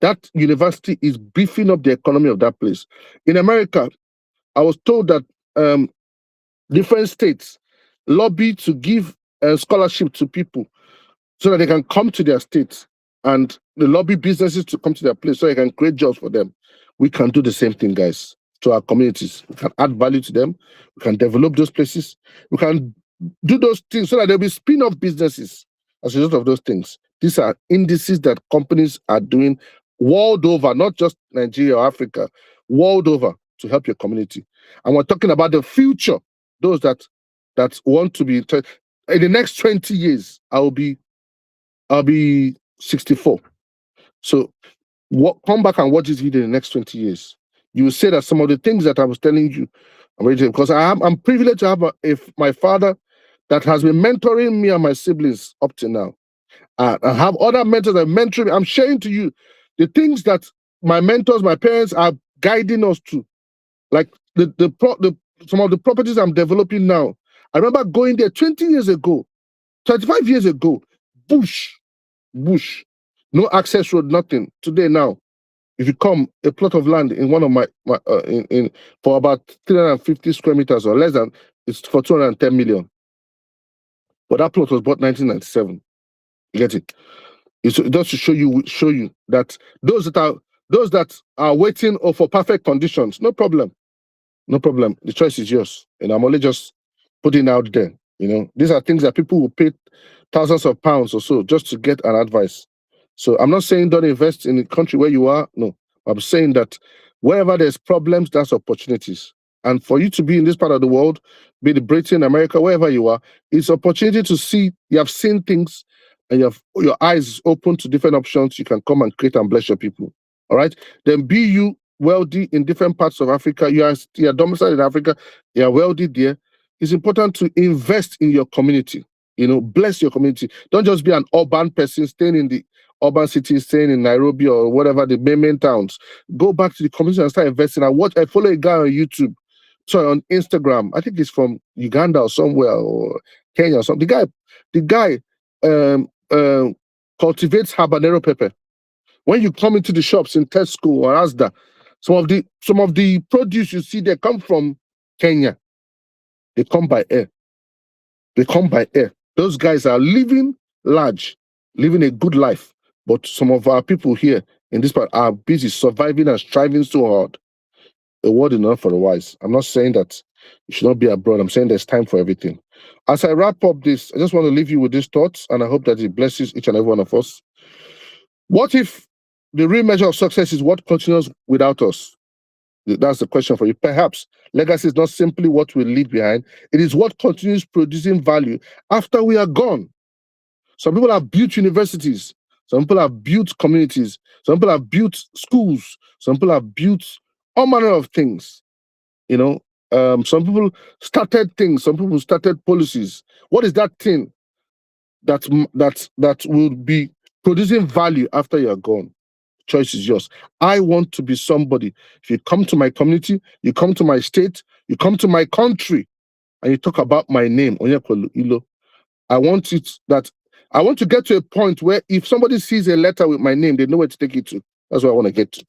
That university is beefing up the economy of that place. In America, I was told that different states lobby to give a scholarship to people so that they can come to their states, and the lobby businesses to come to their place so they can create jobs for them. We can do the same thing, guys, to our communities. We can add value to them. We can develop those places. We can do those things so that there'll be spin-off businesses as a result of those things. These are indices that companies are doing world over, not just Nigeria or Africa, world over, to help your community. And we're talking about the future, those that want to be in the next 20 years. I'll be 64. So come back and watch this video in the next 20 years. You will say that some of the things that I was telling you, because I'm privileged to have my father that has been mentoring me and my siblings up to now. I have other mentors that mentor me. I'm sharing to you the things that my mentors, my parents are guiding us to. Like some of the properties I'm developing now. I remember going there 20 years ago, 25 years ago, bush, no access road, nothing. Today now, if you come a plot of land in one of my in for about 350 square meters or less than, it's for 210 million. But that plot was bought 1997. You get it? It's just to show you that those that are waiting for perfect conditions, no problem. No problem. The choice is yours. And I'm only just putting out there. These are things that people will pay thousands of pounds or so just to get an advice. So I'm not saying don't invest in the country where you are. No, I'm saying that wherever there's problems, there's opportunities. And for you to be in this part of the world, be it Britain, America, wherever you are, it's opportunity to see. You have seen things, and you have your eyes open to different options. You can come and create and bless your people. All right. Then be you wealthy in different parts of Africa. You are domiciled in Africa. You are wealthy there. It's important to invest in your community. Bless your community. Don't just be an urban person staying in the urban cities, staying in Nairobi or whatever the main towns. Go back to the community and start investing. I follow a guy on YouTube, sorry, on Instagram. I think he's from Uganda or somewhere, or Kenya or something. The guy cultivates habanero pepper. When you come into the shops in Tesco or Asda, some of the produce you see there come from Kenya. They come by air. Those guys are living large, living a good life. But some of our people here in this part are busy surviving and striving so hard. A word enough for the wise. I'm not saying that you should not be abroad. I'm saying there's time for everything. As I wrap up this, I just want to leave you with these thoughts, and I hope that it blesses each and every one of us. What if the real measure of success is what continues without us? That's the question for you. Perhaps legacy is not simply what we leave behind. It is what continues producing value after we are gone. Some people have built universities. Some people have built communities. Some people have built schools. Some people have built all manner of things. Some people started things. Some people started policies. What is that thing that will be producing value after you are gone? Choice is yours. I want to be somebody. If you come to my community, you come to my state, you come to my country, and you talk about my name, Onyekwalu Ilo, I want to get to a point where if somebody sees a letter with my name, they know where to take it to. That's what I want to get to.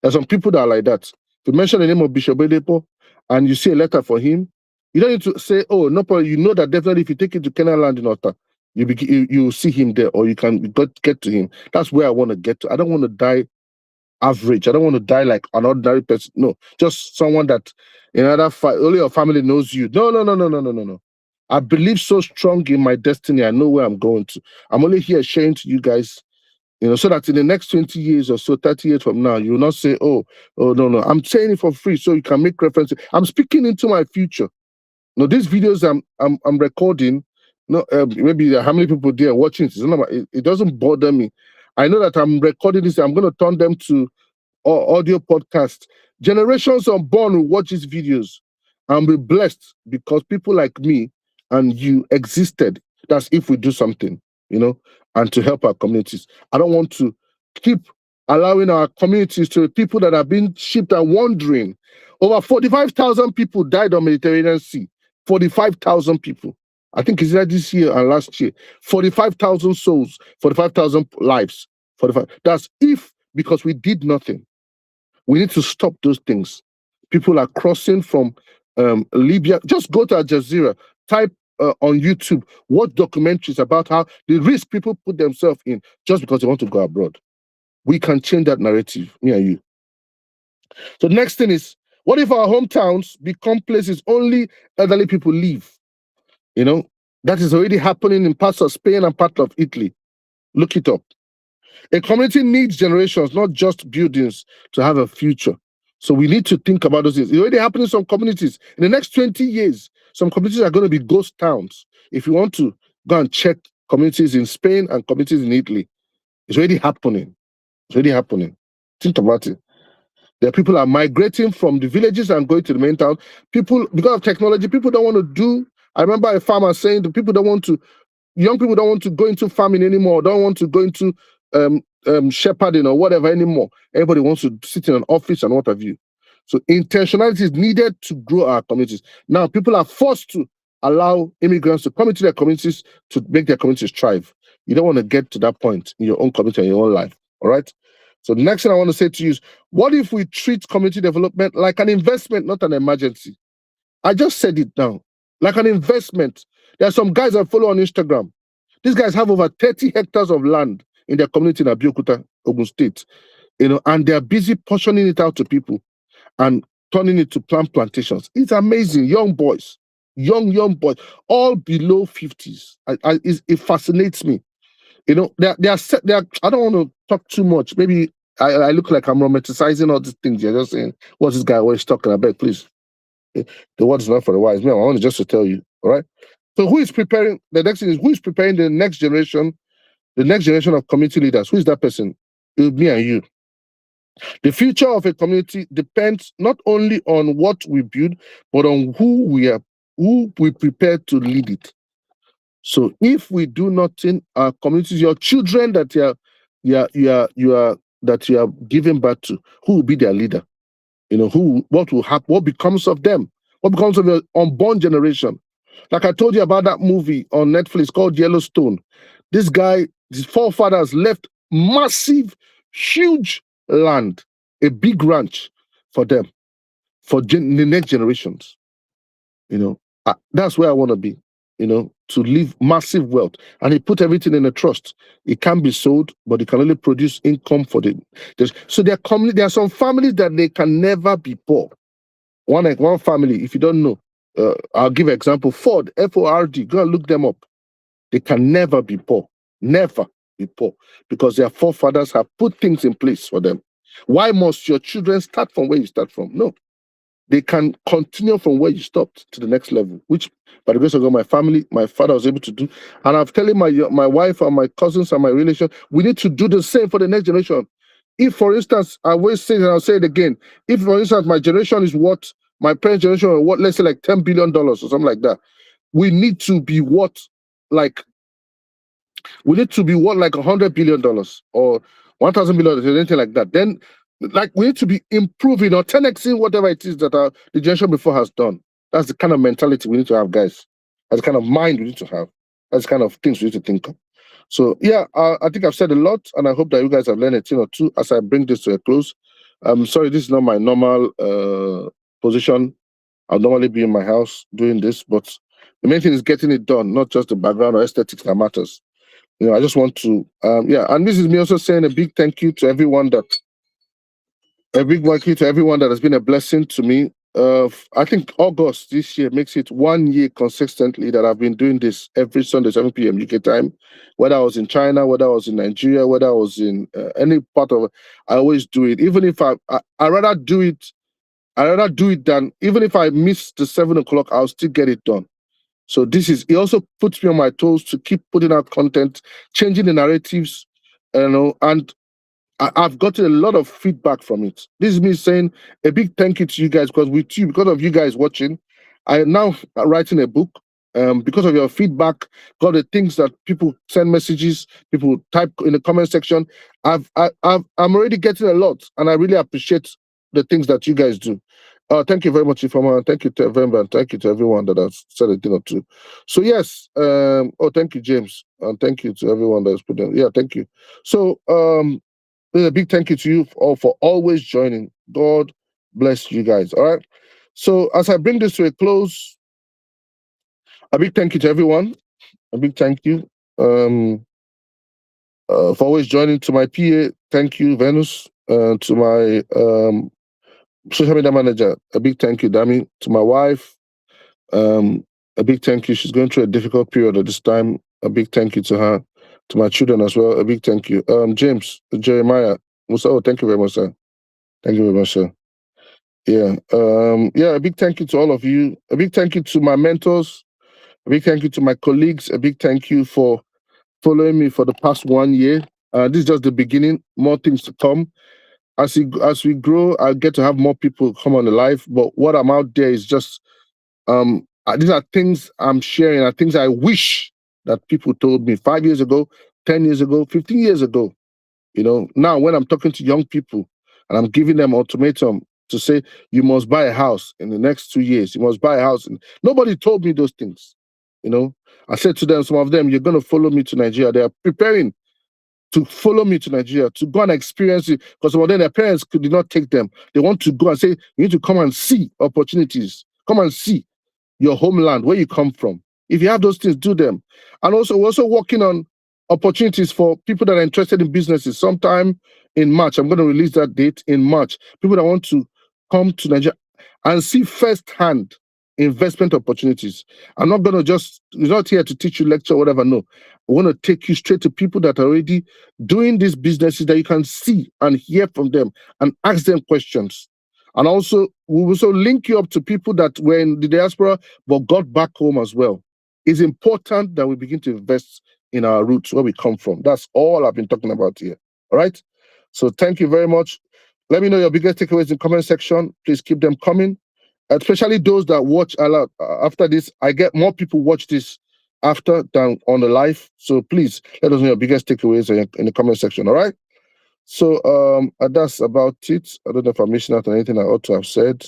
There's some people that are like that. If you mention the name of Bishop Oyedepo and you see a letter for him, you don't need to say, oh, no problem. You know that definitely if you take it to Canaan Land in Otta, you see him there, or you can get to him. That's where I want to get to. I don't want to die average. I don't want to die like an ordinary person. No, just someone that in another only your family knows you. No. I believe so strong in my destiny. I know where I'm going to. I'm only here sharing to you guys, so that in the next 20 years or so, 30 years from now, you will not say, oh, no. I'm saying it for free so you can make reference. I'm speaking into my future. These videos I'm recording, maybe how many people there watching it doesn't bother me. I know that I'm recording this. I'm going to turn them to audio podcast. Generations unborn will watch these videos and be blessed because people like me and you existed. That's if we do something, and to help our communities. I don't want to keep allowing our communities to people that have been shipped and wandering. Over 45,000 people died on Mediterranean Sea. 45,000 people. I think it's like this year and last year. 45,000 souls, 45,000 lives. 45. That's because we did nothing. We need to stop those things. People are crossing from Libya. Just go to Al Jazeera, type on YouTube, watch documentaries about how the risk people put themselves in just because they want to go abroad. We can change that narrative, me and you. So next thing is, what if our hometowns become places only elderly people live? That is already happening in parts of Spain and part of Italy. Look it up. A community needs generations, not just buildings, to have a future. So we need to think about those things. It's already happening in some communities. In the next 20 years, some communities are going to be ghost towns. If you want to go and check communities in Spain and communities in Italy, it's already happening. Think about it. There are people are migrating from the villages and going to the main town. People, because of technology, people don't want to do I remember a farmer saying the people don't want to, young people don't want to go into farming anymore, don't want to go into shepherding or whatever anymore. Everybody wants to sit in an office and what have you. So intentionality is needed to grow our communities. Now people are forced to allow immigrants to come into their communities to make their communities thrive. You don't want to get to that point in your own community and your own life. All right. So the next thing I want to say to you is, what if we treat community development like an investment, not an emergency? I just said it now, like an investment. There are some guys I follow on Instagram. These guys have over 30 hectares of land in their community in Abeokuta, Ogun State, and they're busy portioning it out to people and turning it to plantations. It's amazing. Young boys, young boys, all below 50s. It fascinates me. They are set. I don't want to talk too much. Maybe I look like I'm romanticizing all these things. You're just saying, what's this guy always talking about? Please. The word is not for the wise. Man, I want just to tell you. All right. So who is preparing? The next thing is, who is preparing the next generation of community leaders? Who is that person? It will be me and you. The future of a community depends not only on what we build, but on who we prepare to lead it. So if we do nothing, our communities, your children that you are giving birth to, who will be their leader? What will happen? What becomes of them? What becomes of your unborn generation? Like I told you about that movie on Netflix called Yellowstone. This guy, his forefathers left massive, huge land, a big ranch for them, for the next generations. That's where I want to be, to leave massive wealth. And he put everything in a trust. It can be sold, but it can only produce income for so there are some families that they can never be poor. One family, if you don't know, I'll give an example. Ford, F-O-R-D, go and look them up. They can never be poor. Never be poor. Because their forefathers have put things in place for them. Why must your children start from where you start from? No. They can continue from where you stopped to the next level, which, by the grace of God, my father was able to do. And I'm telling my wife and my cousins and my relations, we need to do the same for the next generation. If, for instance, I always say it and I'll say it again, if, for instance, my generation is what my parents' generation are what, let's say like $10 billion or something like that, we need to be what, like $100 billion or $1,000 billion or anything like that. Then, like, we need to be improving or 10xing whatever it is that the generation before has done. That's the kind of mentality we need to have, guys. That's the kind of mind we need to have. That's the kind of things we need to think of. So, yeah, I think I've said a lot, and I hope that you guys have learned a thing or two as I bring this to a close. Sorry, this is not my normal position. I'll normally be in my house doing this, but the main thing is getting it done, not just the background or aesthetics that matters. I just want to, and this is me also saying a big thank you to everyone that has been a blessing to me. I think August this year makes it 1 year consistently that I've been doing this every Sunday, 7 p.m. UK time. Whether I was in China, whether I was in Nigeria, whether I was in any part of it, I always do it. Even if I rather do it than, even if I miss the 7 o'clock, I'll still get it done. So it also puts me on my toes to keep putting out content, changing the narratives, and I've gotten a lot of feedback from it. This is me saying a big thank you to you guys, because of you guys watching, I am now writing a book. Because of your feedback, got the things that people send messages, people type in the comment section. I'm already getting a lot, and I really appreciate the things that you guys do. Thank you very much, Ifama. Thank you to Vemba, and thank you to everyone that has said a thing or two. So yes, thank you, James, and thank you to everyone that has put in. Yeah, thank you. So there's a big thank you to you all for always joining. God bless you guys. All right. So as I bring this to a close, a big thank you to everyone. A big thank you for always joining. To my PA, thank you, Venus. To my social media manager, a big thank you, Dami. To my wife, a big thank you. She's going through a difficult period at this time. A big thank you to her. To my children as well, a big thank you. James, Jeremiah, Musa, thank you very much, sir. Thank you very much, sir. Yeah. A big thank you to all of you. A big thank you to my mentors. A big thank you to my colleagues. A big thank you for following me for the past 1 year. This is just the beginning. More things to come. As we grow, I get to have more people come on the live. But what I'm out there is just, These are things I'm sharing, are things I wish that people told me 5 years ago, 10 years ago, 15 years ago. Now when I'm talking to young people and I'm giving them ultimatum to say, you must buy a house in the next 2 years, you must buy a house. Nobody told me those things. I said to them, some of them, you're going to follow me to Nigeria. They are preparing to follow me to Nigeria, to go and experience it, because some of them, their parents did not take them. They want to go and say, you need to come and see opportunities. Come and see your homeland, where you come from. If you have those things, do them. And also, we're also working on opportunities for people that are interested in businesses. Sometime in March, I'm going to release that date in March. People that want to come to Nigeria and see firsthand investment opportunities. I'm not going to just, we're not here to teach you lecture, whatever. No, I want to take you straight to people that are already doing these businesses that you can see and hear from them and ask them questions. And also, we will also link you up to people that were in the diaspora but got back home as well. It's important that we begin to invest in our roots, where we come from. That's all I've been talking about here. All right? So thank you very much. Let me know your biggest takeaways in the comment section. Please keep them coming. Especially those that watch a lot after this. I get more people watch this after than on the live. So please let us know your biggest takeaways in the comment section. All right? So that's about it. I don't know if I'm missing out on anything I ought to have said.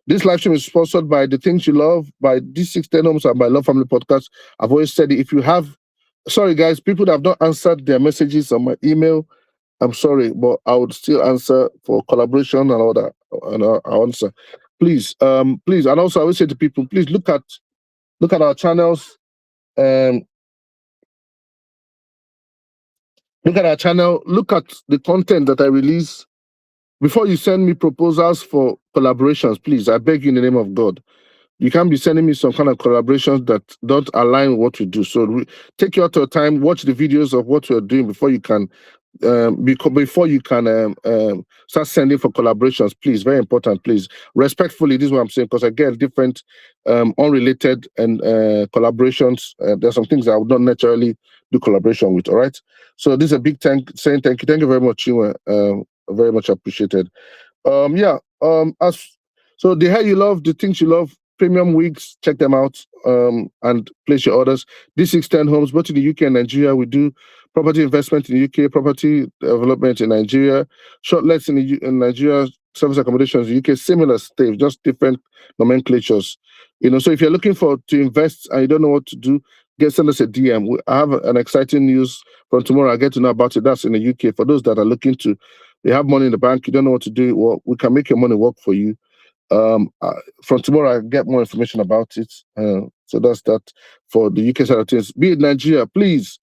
This live stream is sponsored by The Things You Love, by D610 Homes, and by Love Family Podcast. I've always said it. If you have, sorry guys, people that have not answered their messages on my email, I'm sorry, but I would still answer for collaboration and all that, and I'll answer. Please, please, and also I will say to people, please look at our channels. Look at our channel. Look at the content that I release. Before you send me proposals for collaborations, please, I beg you in the name of God. You can't be sending me some kind of collaborations that don't align with what we do. So take your time, watch the videos of what we're doing before you can start sending for collaborations. Please, very important, please. Respectfully, this is what I'm saying, because I get different unrelated and collaborations. There's some things I would not naturally do collaboration with. All right. So this is a big thank you. Thank you very much, Chinwe. Very much appreciated. So the hair you love, the things you love, premium wigs, check them out and place your orders. D610 Homes, both in the UK and Nigeria. We do property investment in the UK, property development in Nigeria, short lets in Nigeria, service accommodations in the UK, similar stage, just different nomenclatures. So if you're looking to invest and you don't know what to do, send us a DM. I have an exciting news from tomorrow. I'll get to know about it. That's in the UK. For those that are looking to, they have money in the bank, you don't know what to do, well, we can make your money work for you. From tomorrow, I'll get more information about it. So that's that for the UK side of things. Be it Nigeria, please.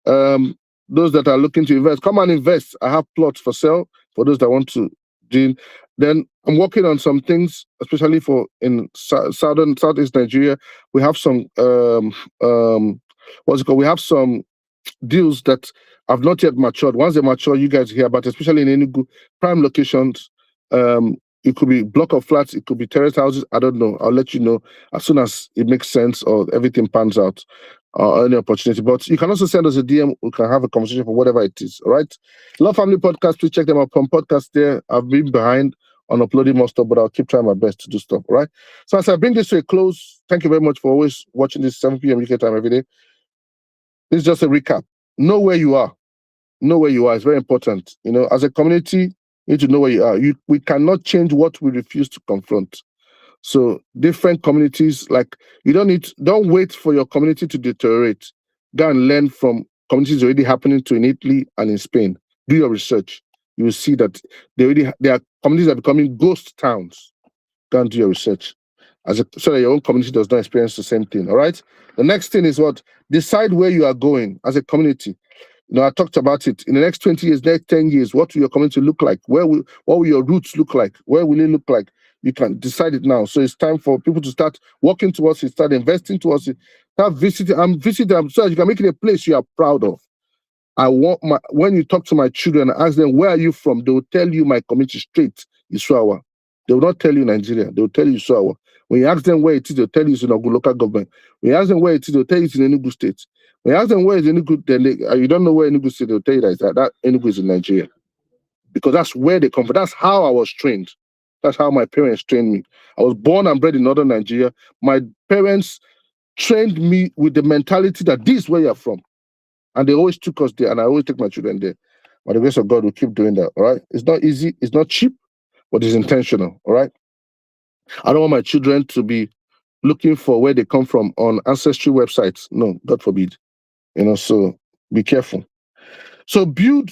Those that are looking to invest, come and invest. I have plots for sale for those that want to do. Then I'm working on some things, especially for in Southeast Nigeria. We have some what's it called? We have some deals that have not yet matured. Once they mature, you guys hear about it, especially in Enugu, prime locations. It could be block of flats, it could be terrace houses. I don't know. I'll let you know as soon as it makes sense or everything pans out, any opportunity. But you can also send us a DM. We can have a conversation for whatever it is. All right. Love Family Podcast. Please check them out from podcast there. I've been behind on uploading more stuff, but I'll keep trying my best to do stuff. All right. So as I bring this to a close, thank you very much for always watching this 7 p.m. UK time every day. This is just a recap. Know where you are. Know where you are. It's very important. As a community, you need to know where you are. We cannot change what we refuse to confront. So different communities, don't wait for your community to deteriorate. Go and learn from communities already happening in Italy and in Spain. Do your research. You will see that their communities are becoming ghost towns. Go and do your research. So that your own community does not experience the same thing. All right. The next thing is what? Decide where you are going as a community. I talked about it. In the next 20 years, next 10 years, what will your community look like? What will your roots look like? Where will it look like? You can decide it now. So it's time for people to start working towards it, start investing towards it, start visiting them so that you can make it a place you are proud of. When you talk to my children and ask them, where are you from? They will tell you my community straight, Isuawa. They will not tell you Nigeria. They will tell you Isuawa. When you ask them where it is, they'll tell you it's in Ogun local government. When you ask them where it is, they'll tell you it's in Enugu state. When you ask them where is Enugu, you don't know where Enugu state, they'll tell you that Enugu is in Nigeria. Because that's where they come from. That's how I was trained. That's how my parents trained me. I was born and bred in northern Nigeria. My parents trained me with the mentality that this is where you're from. And they always took us there, and I always take my children there. By the grace of God, we'll keep doing that, all right? It's not easy, it's not cheap, but it's intentional, all right? I don't want my children to be looking for where they come from on ancestry websites. No, God forbid. So be careful. So build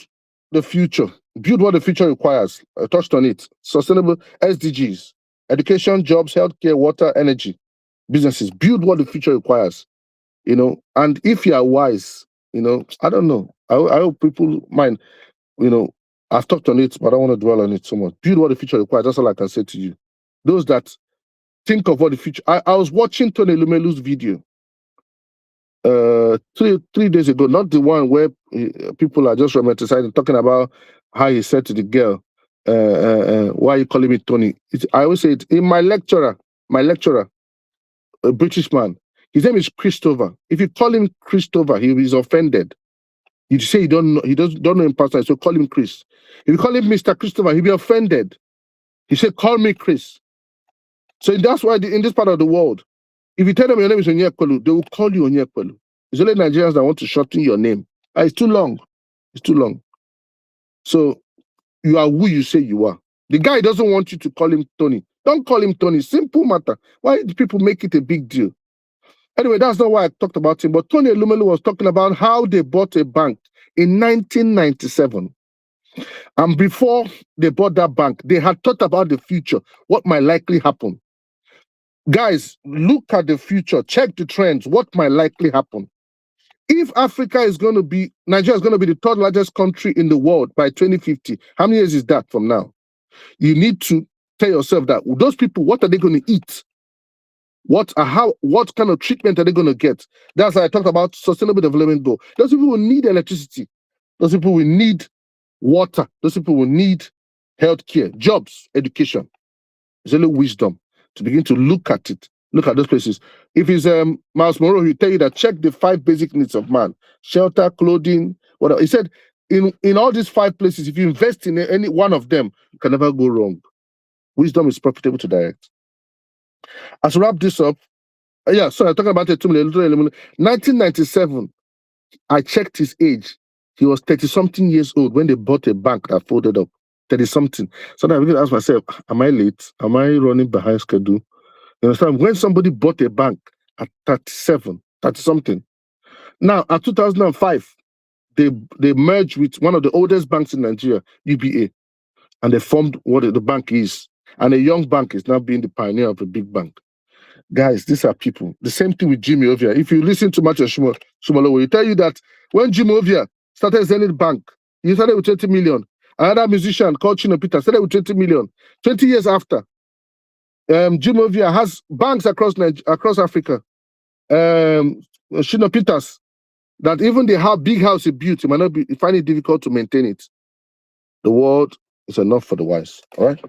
the future. Build what the future requires. I touched on it. Sustainable SDGs, education, jobs, healthcare, water, energy, businesses. Build what the future requires. And if you are wise, I don't know. I hope people mind. I've talked on it, but I don't want to dwell on it so much. Build what the future requires. That's all I can say to you. Those that think of what the future. I was watching Tony Lumelu's video 3 days ago, not the one where people are just romanticizing, talking about how he said to the girl, why are you calling me Tony? I always say it in my lecturer, a British man. His name is Christopher. If you call him Christopher, he is offended. You say you don't know, don't know him personally, so call him Chris. If you call him Mr. Christopher, he'll be offended. He said, call me Chris. So that's why in this part of the world, if you tell them your name is Onyekpelu, they will call you Onyekpelu. It's only Nigerians that want to shorten your name. It's too long. It's too long. So you are who you say you are. The guy doesn't want you to call him Tony. Don't call him Tony. Simple matter. Why do people make it a big deal? Anyway, that's not why I talked about him. But Tony Elumelu was talking about how they bought a bank in 1997. And before they bought that bank, they had thought about the future, what might likely happen. Guys, look at the future. Check the trends. What might likely happen? If Africa is going to be, Nigeria is going to be the third largest country in the world by 2050, how many years is that from now? You need to tell yourself that those people, what are they going to eat? What kind of treatment are they going to get? That's why I talked about sustainable development goal. Those people will need electricity. Those people will need water. Those people will need healthcare, jobs, education. It's only wisdom to begin to look at it. Look at those places. If it's Miles Monroe, he'll tell you that check the 5 basic needs of man: shelter, clothing, whatever. He said, in all these 5 places, if you invest in any one of them, you can never go wrong. Wisdom is profitable to direct. As we wrap this up, I'm talking about 1997. I checked his age. He was 30-something years old when they bought a bank that folded up. 30-something. So now I'm going to ask myself, am I late? Am I running behind schedule? You understand? When somebody bought a bank at 30-something. Now, at 2005, they merged with one of the oldest banks in Nigeria, UBA, and they formed what the bank is. And a young bank is now being the pioneer of a big bank. Guys, these are people. The same thing with Jimmy Ovia. If you listen to Matthew Shumalowo, he tell you that when Jimmy Ovia started Zenith Bank, he started with 20 million. Another musician called Chino Peter started with 20 million. 20 years after, Jimmy Ovia has banks across Africa. Chino Peters, that even the big house he built, he might not find it difficult to maintain it. The world is enough for the wise. All right.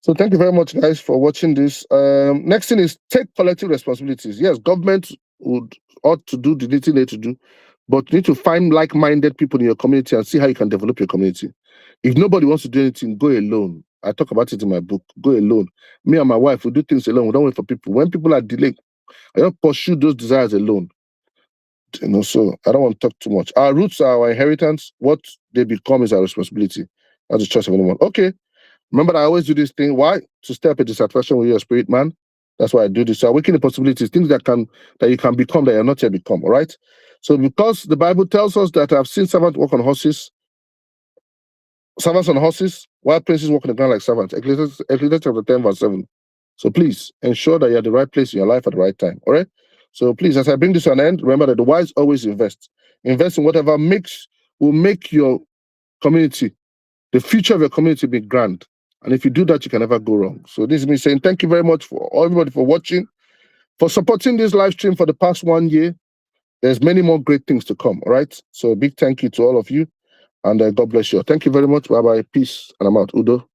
So thank you very much, guys, for watching this. Next thing is take collective responsibilities. Yes, government ought to do the little they need to do, but you need to find like-minded people in your community and see how you can develop your community. If nobody wants to do anything, go alone. I talk about it in my book. Go alone. Me and my wife will do things alone. We don't wait for people. When people are delayed, I don't pursue those desires alone. So I don't want to talk too much. Our roots are our inheritance. What they become is our responsibility. That's the choice of anyone. Okay. Remember that I always do this thing. Why? To step into satisfaction with your spirit, man. That's why I do this. So awaken the possibilities, things that you can become that you're not yet become. All right. So because the Bible tells us that I've seen servants walk on horses, servants on horses, while princes walk on the ground like servants. Ecclesiastes chapter 10, verse 7. So please ensure that you're at the right place in your life at the right time. All right. So please, as I bring this to an end, remember that the wise always invest. Invest in whatever will make your community, the future of your community, be grand. And if you do that, you can never go wrong. So this is me saying thank you very much for everybody for watching, for supporting this live stream for the past 1 year. There's many more great things to come. All right. So a big thank you to all of you, and God bless you. Thank you very much. Bye bye. Peace, and I'm out. Udo.